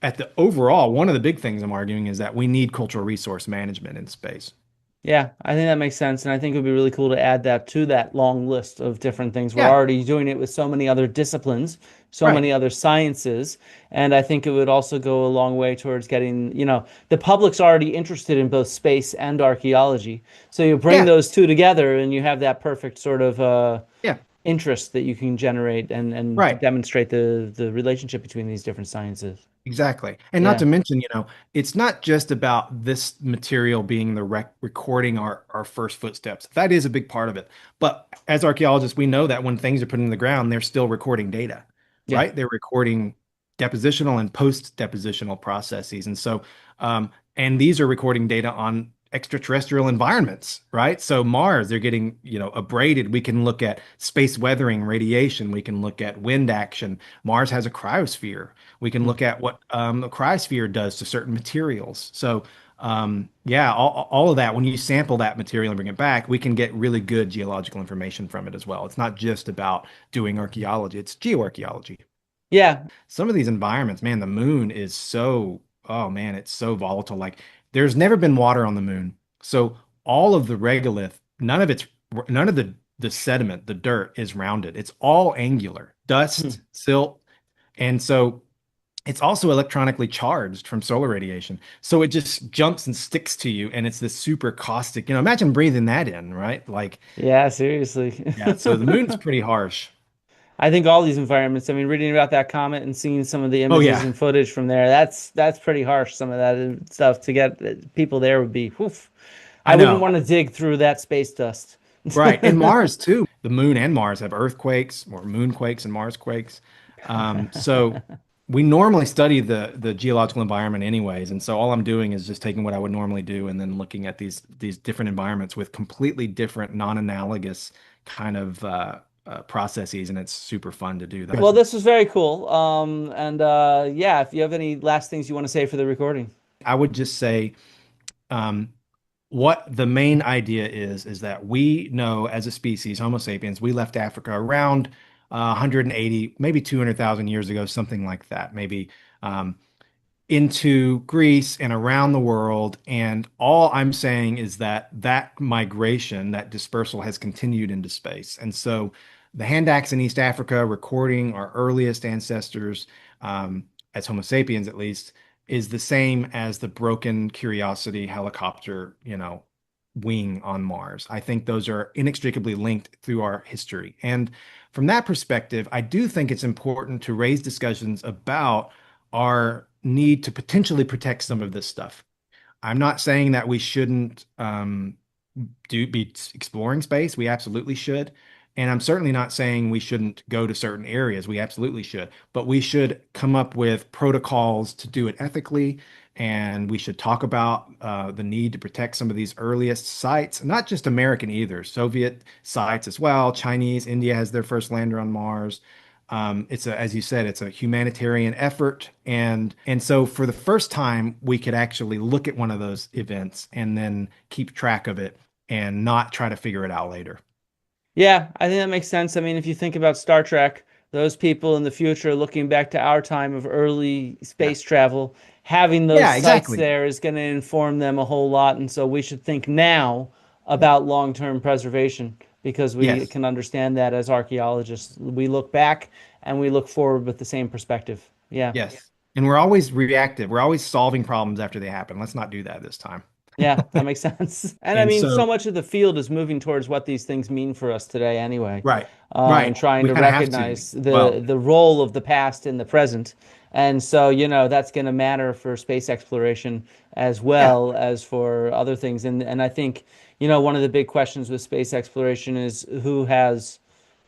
at the overall, one of the big things I'm arguing is that we need cultural resource management in space. Yeah, I think that makes sense. And I think it would be really cool to add that to that long list of different things. We're Yeah. already doing it with so many other disciplines, so Right. many other sciences. And I think it would also go a long way towards getting, the public's already interested in both space and archaeology. So you bring Yeah. those two together and you have that perfect sort of Yeah. interest that you can generate and Right. demonstrate the relationship between these different sciences. Exactly. And not to mention, it's not just about this material being the recording our first footsteps. That is a big part of it. But as archaeologists, we know that when things are put in the ground, they're still recording data, Yeah. right? They're recording depositional and post-depositional processes. And so, and these are recording data on extraterrestrial environments, right? So Mars, they're getting, abraded. We can look at space weathering, radiation. We can look at wind action. Mars has a cryosphere. We can look at what the cryosphere does to certain materials. So, yeah, all of that, when you sample that material and bring it back, we can get really good geological information from it as well. It's not just about doing archaeology, it's geoarchaeology. Yeah. Some of these environments, man, the moon is so, oh man, it's so volatile. Like there's never been water on the moon. So all of the regolith, none of the sediment, the dirt is rounded. It's all angular, dust, silt. And so it's also electronically charged from solar radiation. So it just jumps and sticks to you. And it's this super caustic, imagine breathing that in, right? Like, yeah, seriously. yeah. So the moon's pretty harsh. I think all these environments, I mean, reading about that comet and seeing some of the images and footage from there, that's pretty harsh. Some of that stuff to get people there would be, woof. I wouldn't want to dig through that space dust. Right. And Mars too. The moon and Mars have earthquakes or moonquakes and Marsquakes. So we normally study the geological environment anyways. And so all I'm doing is just taking what I would normally do and then looking at these different environments with completely different, non-analogous kind of processes, and it's super fun to do that. Well, this was very cool. Yeah, if you have any last things you want to say for the recording. I would just say what the main idea is that we know as a species, Homo sapiens, we left Africa around 180, maybe 200,000 years ago, something like that, maybe into Greece and around the world. And all I'm saying is that migration, that dispersal has continued into space. And so the hand axe in East Africa recording our earliest ancestors, as Homo sapiens at least, is the same as the broken Curiosity helicopter, wing on Mars. I think those are inextricably linked through our history. And from that perspective, I do think it's important to raise discussions about our need to potentially protect some of this stuff. I'm not saying that we shouldn't be exploring space. We absolutely should. And I'm certainly not saying we shouldn't go to certain areas. We absolutely should. But we should come up with protocols to do it ethically. And we should talk about the need to protect some of these earliest sites, not just American either, Soviet sites as well. Chinese, India has their first lander on Mars. As you said, it's a humanitarian effort. And so for the first time, we could actually look at one of those events and then keep track of it and not try to figure it out later. Yeah, I think that makes sense. I mean, if you think about Star Trek, those people in the future looking back to our time of early space travel, having those sites there is going to inform them a whole lot. And so we should think now about long-term preservation because we can understand that as archaeologists. We look back and we look forward with the same perspective. Yeah. Yes. And we're always reactive. We're always solving problems after they happen. Let's not do that this time. Yeah, that makes sense. And I mean, so much of the field is moving towards what these things mean for us today anyway. Right. And trying to recognize the role of the past in the present. And so, that's going to matter for space exploration as well as for other things. And I think, one of the big questions with space exploration is who has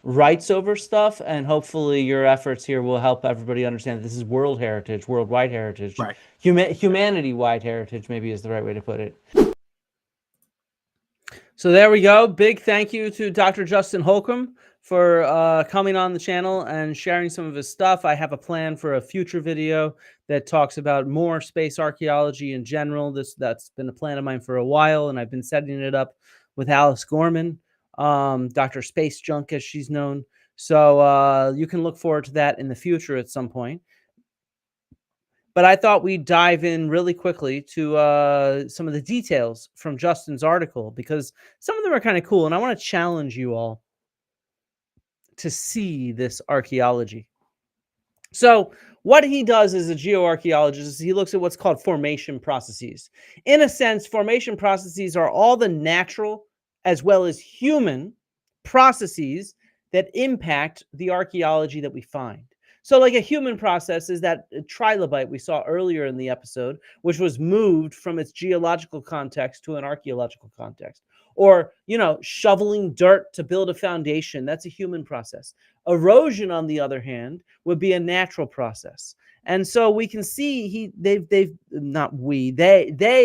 rights over stuff. And hopefully your efforts here will help everybody understand that this is world heritage, worldwide heritage. Right. Humanity-wide heritage maybe is the right way to put it. So there we go. Big thank you to Dr. Justin Holcomb for coming on the channel and sharing some of his stuff. I have a plan for a future video that talks about more space archaeology in general. That's been a plan of mine for a while, and I've been setting it up with Alice Gorman, Dr. Space Junk as she's known. So you can look forward to that in the future at some point. But I thought we'd dive in really quickly to some of the details from Justin's article, because some of them are kind of cool, and I want to challenge you all to see this archaeology. So what he does as a geoarchaeologist is he looks at what's called formation processes. In a sense, formation processes are all the natural as well as human processes that impact the archaeology that we find. So like a human process is that trilobite we saw earlier in the episode, which was moved from its geological context to an archaeological context. Or, shoveling dirt to build a foundation. That's a human process. Erosion, on the other hand, would be a natural process. And so we can see they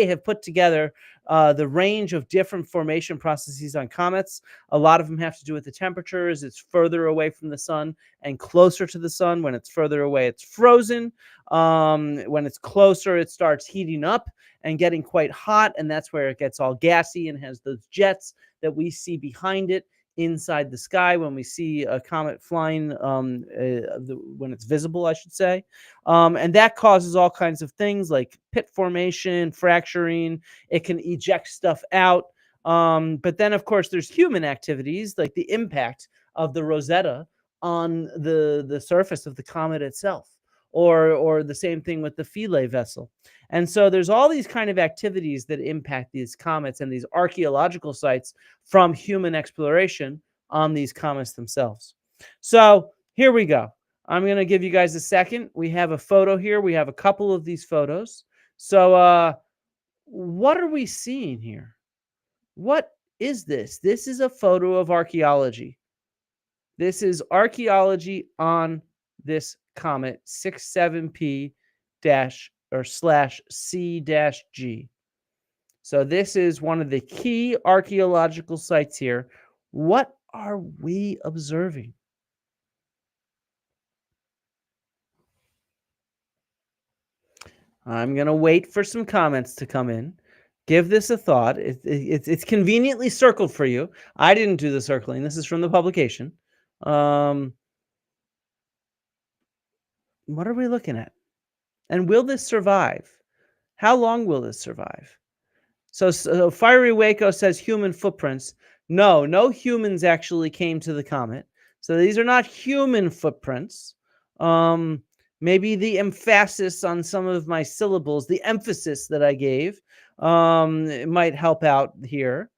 have put together the range of different formation processes on comets. A lot of them have to do with the temperatures. It's further away from the sun and closer to the sun. When it's further away, it's frozen. When it's closer, it starts heating up and getting quite hot, and that's where it gets all gassy and has those jets that we see behind it inside the sky when we see a comet flying, when it's visible, I should say. And that causes all kinds of things like pit formation, fracturing. It can eject stuff out. But then, of course, there's human activities like the impact of the Rosetta on the surface of the comet itself, or the same thing with the Philae vessel. And so there's all these kind of activities that impact these comets and these archaeological sites from human exploration on these comets themselves. So here we go. I'm going to give you guys a second. We have a photo here. We have a couple of these photos. So what are we seeing here? What is this? This is a photo of archaeology. This is archaeology on this comet 67P- C-G. So this is one of the key archaeological sites here. What are we observing? I'm going to wait for some comments to come in. Give this a thought. It's conveniently circled for you. I didn't do the circling. This is from the publication. What are we looking at? And will this survive? How long will this survive? So Fiery Waco says human footprints. No humans actually came to the comet. So these are not human footprints. Maybe the emphasis on some of my syllables, the emphasis that I gave, it might help out here.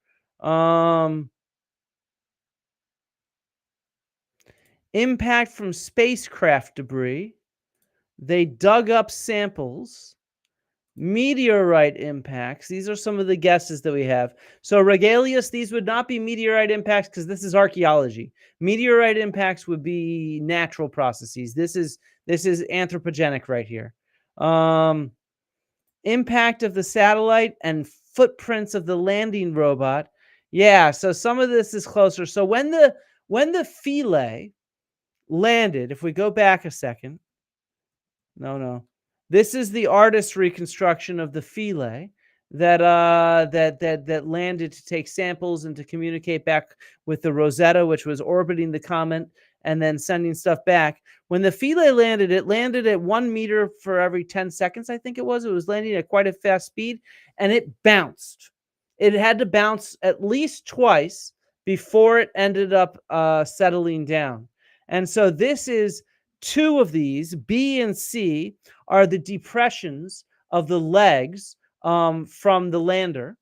Impact from spacecraft debris. They dug up samples. Meteorite impacts. These are some of the guesses that we have. So Regalius, these would not be meteorite impacts because this is archaeology. Meteorite impacts would be natural processes. This is anthropogenic right here. Impact of the satellite and footprints of the landing robot. Yeah, so some of this is closer. So when the Philae landed, if we go back a second. No. This is the artist's reconstruction of the Philae that landed to take samples and to communicate back with the Rosetta, which was orbiting the comet and then sending stuff back. When the Philae landed, it landed at 1 meter for every 10 seconds, I think it was. It was landing at quite a fast speed, and it bounced. It had to bounce at least twice before it ended up settling down. And so this is two of these, B and C, are the depressions of the legs from the lander.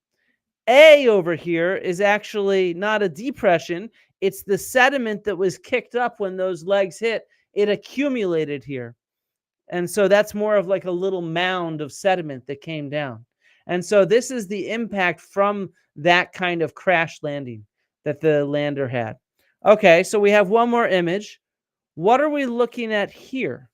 A over here is actually not a depression. It's the sediment that was kicked up when those legs hit. It accumulated here. And so that's more of like a little mound of sediment that came down. And so this is the impact from that kind of crash landing that the lander had. Okay, so we have one more image. What are we looking at here?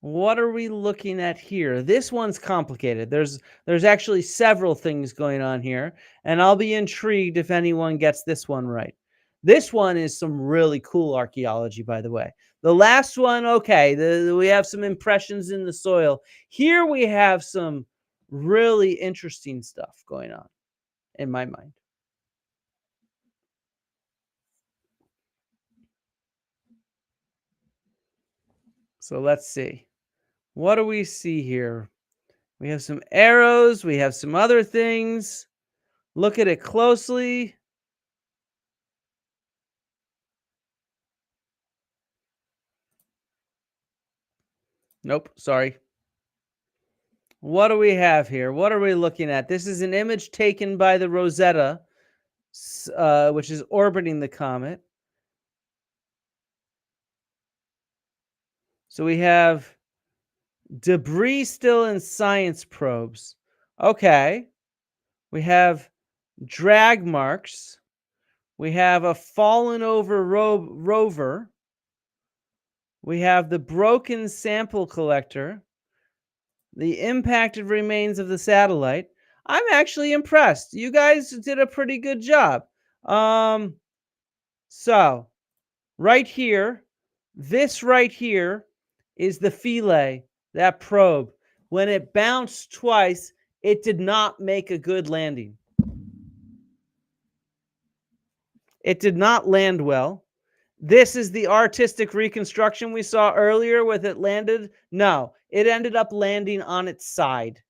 What are we looking at here? This one's complicated. There's actually several things going on here, and I'll be intrigued if anyone gets this one right. This one is some really cool archaeology, by the way. The last one, okay, we have some impressions in the soil. Here we have some really interesting stuff going on, in my mind. So let's see. What do we see here? We have some arrows. We have some other things. Look at it closely. Nope, sorry. What do we have here? What are we looking at? This is an image taken by the Rosetta, which is orbiting the comet. So we have debris still in science probes. Okay. We have drag marks. We have a fallen over rover. We have the broken sample collector. The impacted remains of the satellite. I'm actually impressed. You guys did a pretty good job. So right here, this right here is the Philae, that probe. When it bounced twice, it did not make a good landing. It did not land well. This is the artistic reconstruction we saw earlier with it landed. No, it ended up landing on its side.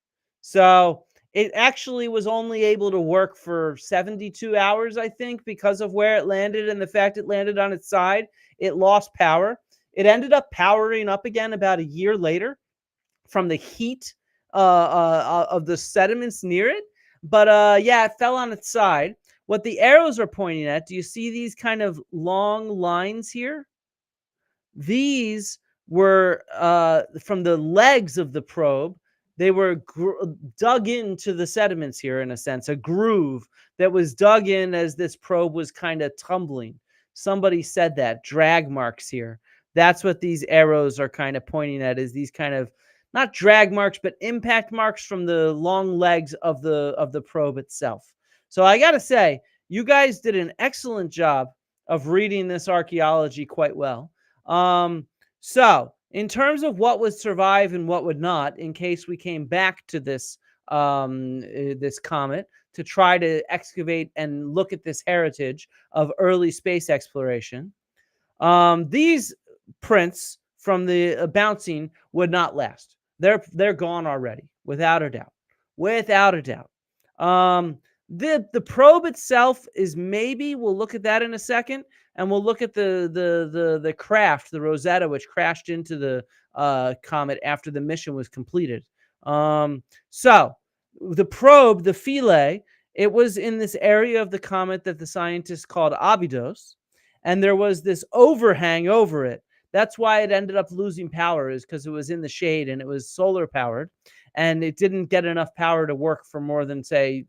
So it actually was only able to work for 72 hours, I think, because of where it landed and the fact it landed on its side. It lost power. It ended up powering up again about a year later from the heat of the sediments near it. But yeah, it fell on its side. What the arrows are pointing at, do you see these kind of long lines here? These were from the legs of the probe. They were dug into the sediments here, in a sense, a groove that was dug in as this probe was kind of tumbling. Somebody said that, drag marks here. That's what these arrows are kind of pointing at, is these kind of, not drag marks, but impact marks from the long legs of the probe itself. So I got to say, you guys did an excellent job of reading this archaeology quite well. So in terms of what would survive and what would not, in case we came back to this, this comet to try to excavate and look at this heritage of early space exploration, these prints from the bouncing would not last. They're gone already, without a doubt. Without a doubt. The probe itself is maybe, we'll look at that in a second, and we'll look at the craft, the Rosetta, which crashed into the comet after the mission was completed. So the probe, the Philae, it was in this area of the comet that the scientists called Abydos, and there was this overhang over it. That's why it ended up losing power, is because it was in the shade and it was solar powered, and it didn't get enough power to work for more than, say,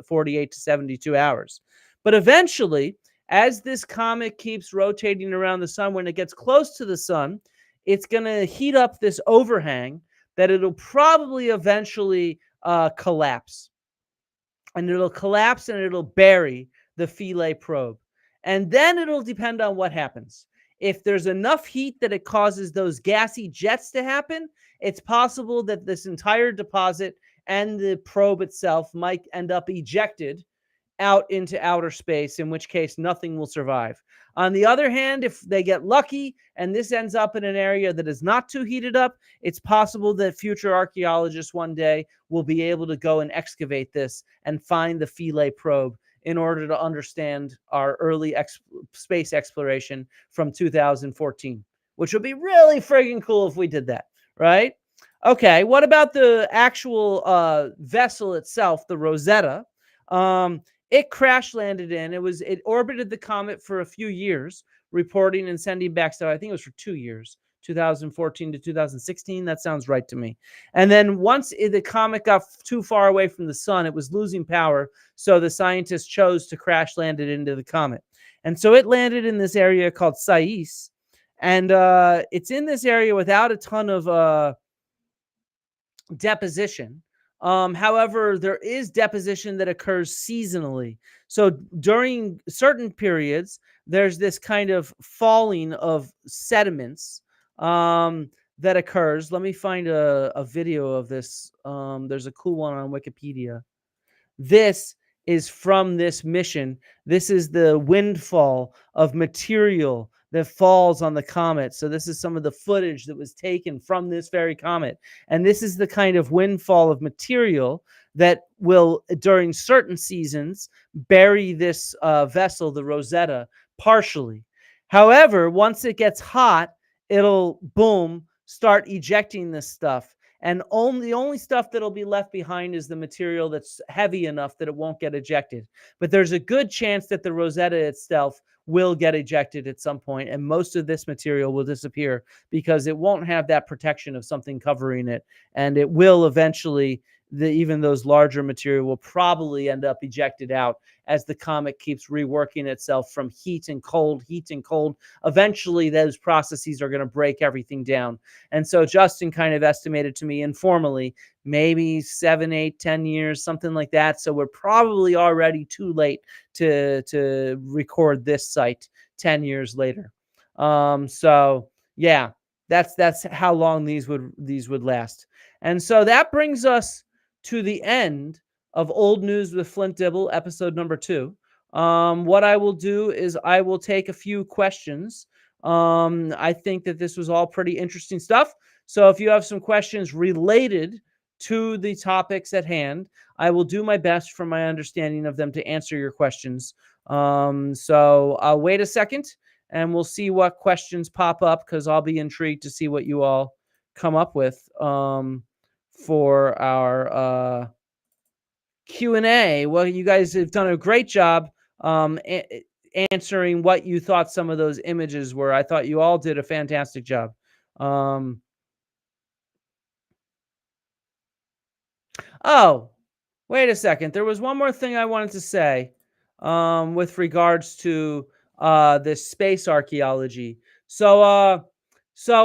48 to 72 hours. But eventually, as this comet keeps rotating around the sun, when it gets close to the sun, it's going to heat up this overhang that it'll probably eventually collapse. And it'll collapse and it'll bury the Philae probe. And then it'll depend on what happens. If there's enough heat that it causes those gassy jets to happen, it's possible that this entire deposit and the probe itself might end up ejected out into outer space, in which case nothing will survive. On the other hand, if they get lucky and this ends up in an area that is not too heated up, it's possible that future archaeologists one day will be able to go and excavate this and find the Philae probe in order to understand our early space exploration from 2014, which would be really friggin' cool if we did that, right? Okay, what about the actual vessel itself, the Rosetta? It crash landed in. It orbited the comet for a few years, reporting and sending back stuff. I think it was for 2 years, 2014 to 2016. That sounds right to me. And then once the comet got too far away from the sun, it was losing power. So the scientists chose to crash land it into the comet. And so it landed in this area called Sais. And it's in this area without a ton of deposition. However, there is deposition that occurs seasonally. So during certain periods, there's this kind of falling of sediments that occurs. Let me find a video of this. There's a cool one on Wikipedia. This is from this mission. This is the windfall of material that falls on the comet. So this is some of the footage that was taken from this very comet. And this is the kind of windfall of material that will, during certain seasons, bury this vessel, the Rosetta, partially. However, once it gets hot, it'll, boom, start ejecting this stuff. And the only stuff that'll be left behind is the material that's heavy enough that it won't get ejected. But there's a good chance that the Rosetta itself will get ejected at some point, and most of this material will disappear because it won't have that protection of something covering it, and it will eventually, even those larger material will probably end up ejected out as the comet keeps reworking itself from heat and cold. Eventually, those processes are going to break everything down. And so Justin kind of estimated to me informally, maybe 7, 8, 10 years, something like that. So we're probably already too late to record this site 10 years later. So yeah, that's how long these would last. And so that brings us to the end of Old News with Flint Dibble, episode number 2. What I will do is I will take a few questions. I think that this was all pretty interesting stuff. So if you have some questions related to the topics at hand, I will do my best from my understanding of them to answer your questions. So I'll wait a second and we'll see what questions pop up, because I'll be intrigued to see what you all come up with for our Q&A. Well, you guys have done a great job answering what you thought some of those images were. I thought you all did a fantastic job. Oh, wait a second. There was one more thing I wanted to say with regards to this space archaeology. So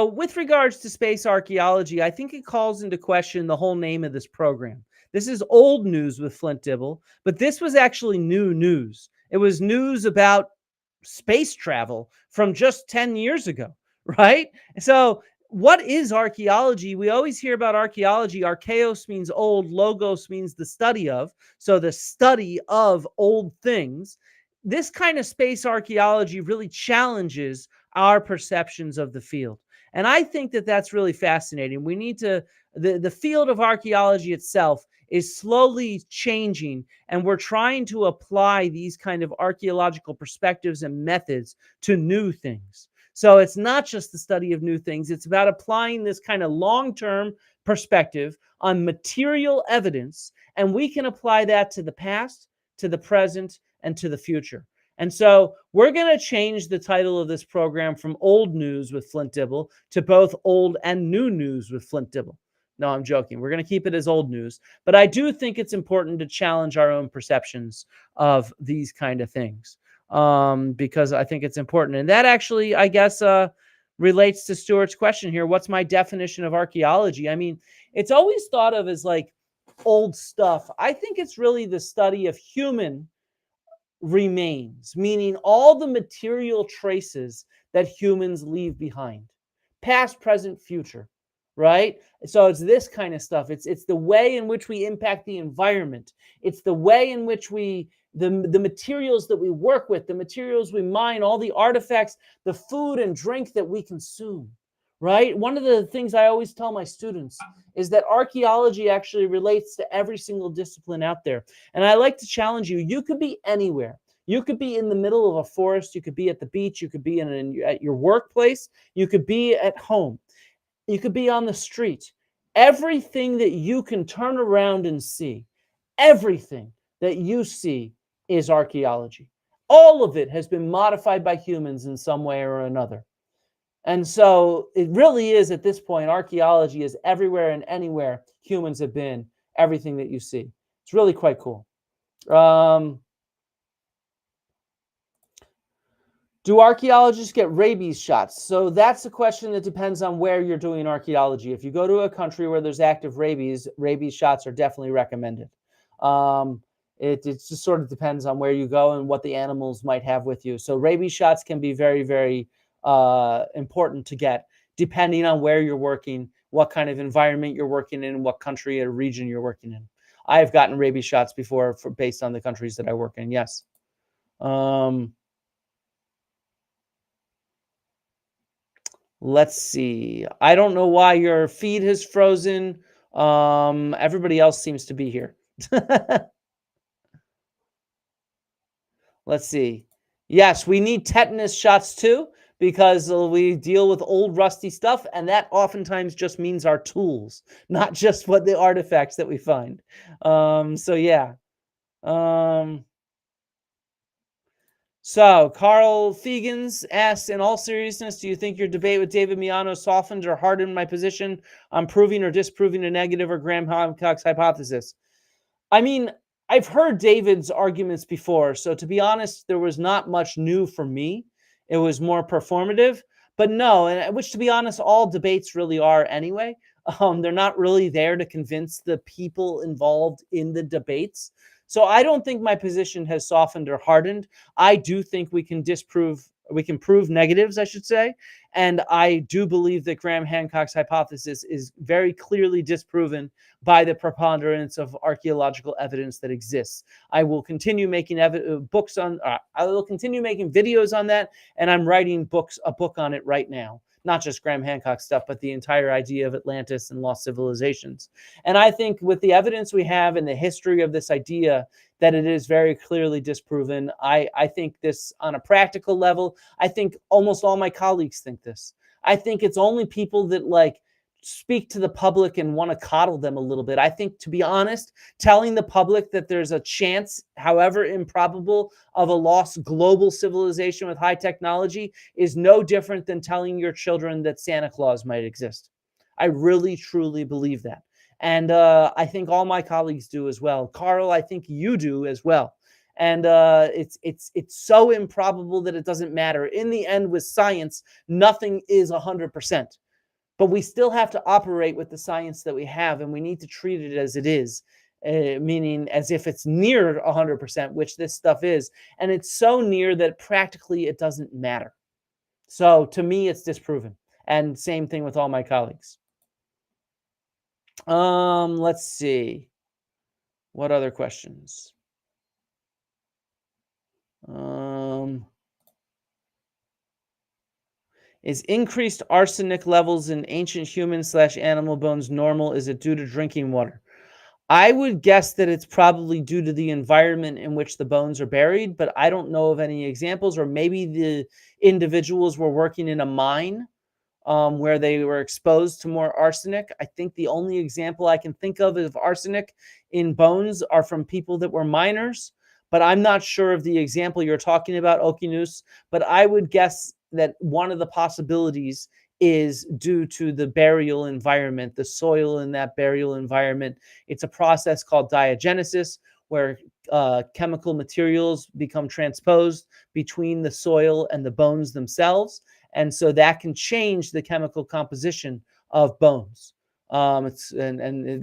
with regards to space archaeology, I think it calls into question the whole name of this program. This is Old News with Flint Dibble, but this was actually new news. It was news about space travel from just 10 years ago, right? So what is archaeology? We always hear about archaeology. Archaeos means old, logos means the study of. So the study of old things. This kind of space archaeology really challenges our perceptions of the field. And I think that that's really fascinating. We need to, the field of archaeology itself is slowly changing, and we're trying to apply these kind of archaeological perspectives and methods to new things. So it's not just the study of new things. It's about applying this kind of long-term perspective on material evidence, and we can apply that to the past, to the present, and to the future. And so we're going to change the title of this program from Old News with Flint Dibble to both Old and New News with Flint Dibble. No, I'm joking. We're going to keep it as Old News. But I do think it's important to challenge our own perceptions of these kind of things, because I think it's important. And that actually, I guess, relates to Stuart's question here. What's my definition of archaeology? I mean, it's always thought of as like old stuff. I think it's really the study of human remains, meaning all the material traces that humans leave behind, past, present, future, right? So it's this kind of stuff. It's the way in which we impact the environment. It's the way in which we, the materials that we work with, the materials we mine, all the artifacts, the food and drink that we consume, right? One of the things I always tell my students is that archaeology actually relates to every single discipline out there. And I like to challenge you. You could be anywhere. You could be in the middle of a forest. You could be at the beach. You could be at your workplace. You could be at home. You could be on the street. Everything that you can turn around and see, everything that you see is archaeology. All of it has been modified by humans in some way or another. And so it really is, at this point, archaeology is everywhere and anywhere humans have been, everything that you see. It's really quite cool. Do archaeologists get rabies shots? So that's a question that depends on where you're doing archaeology. If you go to a country where there's active rabies shots are definitely recommended. It just sort of depends on where you go and what the animals might have with you. So rabies shots can be very, very important to get, depending on where you're working, what kind of environment you're working in, what country or region you're working in. I have gotten rabies shots before based on the countries that I work in, yes. Let's see. I don't know why your feed has frozen. Everybody else seems to be here. Let's see. Yes, we need tetanus shots too, because we deal with old rusty stuff, and that oftentimes just means our tools, not just what the artifacts that we find. So yeah. So Carl Fegans asks, in all seriousness, do you think your debate with David Miano softened or hardened my position on proving or disproving a negative or Graham Hancock's hypothesis? I mean, I've heard David's arguments before, so to be honest, there was not much new for me. It was more performative, but no, and which to be honest, all debates really are anyway. They're not really there to convince the people involved in the debates. So I don't think my position has softened or hardened. I do think we can prove negatives, I should say. And I do believe that Graham Hancock's hypothesis is very clearly disproven by the preponderance of archaeological evidence that exists. I will continue making books on, I will continue making videos on that, and I'm writing a book on it right now. Not just Graham Hancock stuff, but the entire idea of Atlantis and lost civilizations. And I think with the evidence we have and the history of this idea, that it is very clearly disproven. I think this on a practical level. I think almost all my colleagues think this. I think it's only people that like speak to the public and want to coddle them a little bit. I think, to be honest, telling the public that there's a chance, however improbable, of a lost global civilization with high technology is no different than telling your children that Santa Claus might exist. I really, truly believe that. And I think all my colleagues do as well. Carl, I think you do as well. And it's so improbable that it doesn't matter. In the end, with science, nothing is 100%. But we still have to operate with the science that we have, and we need to treat it as it is, meaning as if it's near 100%, which this stuff is. And it's so near that practically it doesn't matter. So to me, it's disproven. And same thing with all my colleagues. Let's see. What other questions? Is increased arsenic levels in ancient human/animal bones normal? Is it due to drinking water? I would guess that it's probably due to the environment in which the bones are buried, but I don't know of any examples, or maybe the individuals were working in a mine where they were exposed to more arsenic. I think the only example I can think of arsenic in bones are from people that were miners, but I'm not sure of the example you're talking about, Okinus, but I would guess that one of the possibilities is due to the burial environment, the soil in that burial environment. It's a process called diagenesis, where chemical materials become transposed between the soil and the bones themselves. And so that can change the chemical composition of bones. And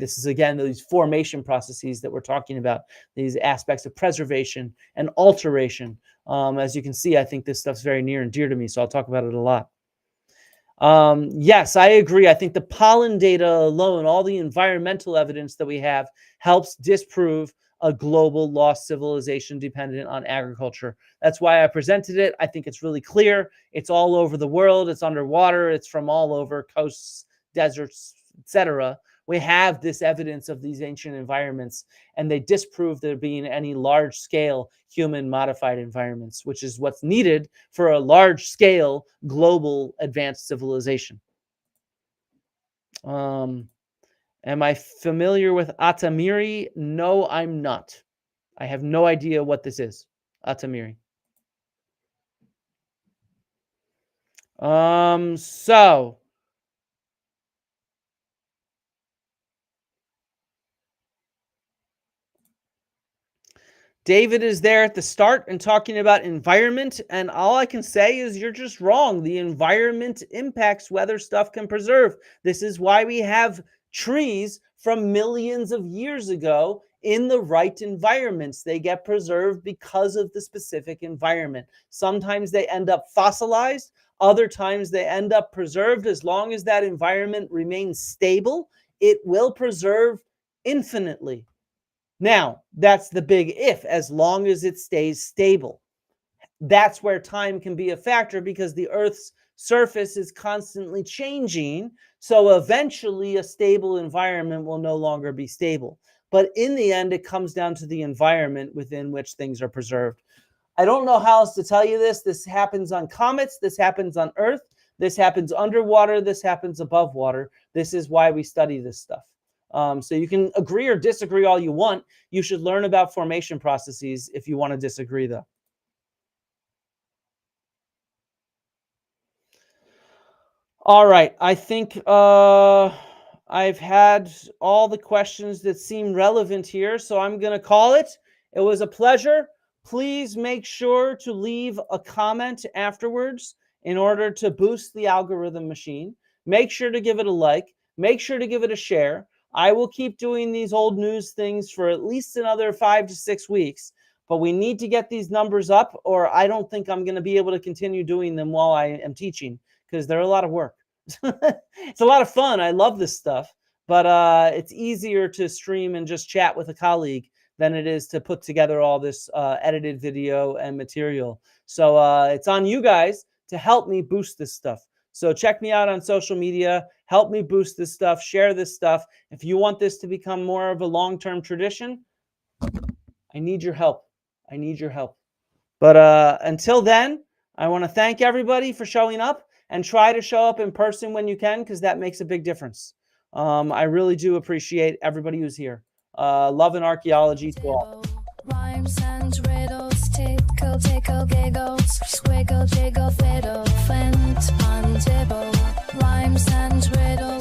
this is, again, these formation processes that we're talking about, these aspects of preservation and alteration. As you can see, I think this stuff's very near and dear to me, so I'll talk about it a lot. Yes, I agree. I think the pollen data alone, all the environmental evidence that we have, helps disprove a global lost civilization dependent on agriculture. That's why I presented it. I think it's really clear. It's all over the world. It's underwater. It's from all over, coasts, deserts, etc. We have this evidence of these ancient environments, and they disprove there being any large-scale human-modified environments, which is what's needed for a large-scale global advanced civilization. Am I familiar with Atamiri? No, I'm not. I have no idea what this is, Atamiri. So David is there at the start and talking about environment, and all I can say is you're just wrong. The environment impacts whether stuff can preserve. This is why we have trees from millions of years ago in the right environments. They get preserved because of the specific environment. Sometimes they end up fossilized. Other times they end up preserved. As long as that environment remains stable, it will preserve infinitely. Now, that's the big if, as long as it stays stable. That's where time can be a factor, because the Earth's surface is constantly changing. So eventually a stable environment will no longer be stable. But in the end, it comes down to the environment within which things are preserved. I don't know how else to tell you this. This happens on comets. This happens on Earth. This happens underwater. This happens above water. This is why we study this stuff. So you can agree or disagree all you want. You should learn about formation processes if you want to disagree, though. All right. I think I've had all the questions that seem relevant here, so I'm going to call it. It was a pleasure. Please make sure to leave a comment afterwards in order to boost the algorithm machine. Make sure to give it a like. Make sure to give it a share. I will keep doing these old news things for at least another 5 to 6 weeks, but we need to get these numbers up, or I don't think I'm going to be able to continue doing them while I am teaching, because they're a lot of work. It's a lot of fun. I love this stuff, but it's easier to stream and just chat with a colleague than it is to put together all this edited video and material. So it's on you guys to help me boost this stuff. So check me out on social media. Help me boost this stuff. Share this stuff. If you want this to become more of a long-term tradition, I need your help. I need your help. But until then, I want to thank everybody for showing up, and try to show up in person when you can, because that makes a big difference. I really do appreciate everybody who's here. Love and archaeology to all. Rhymes and riddles, tickle, tickle, giggles, squiggle, jiggle, fiddle, Flint, Dibble. Rhymes and riddles.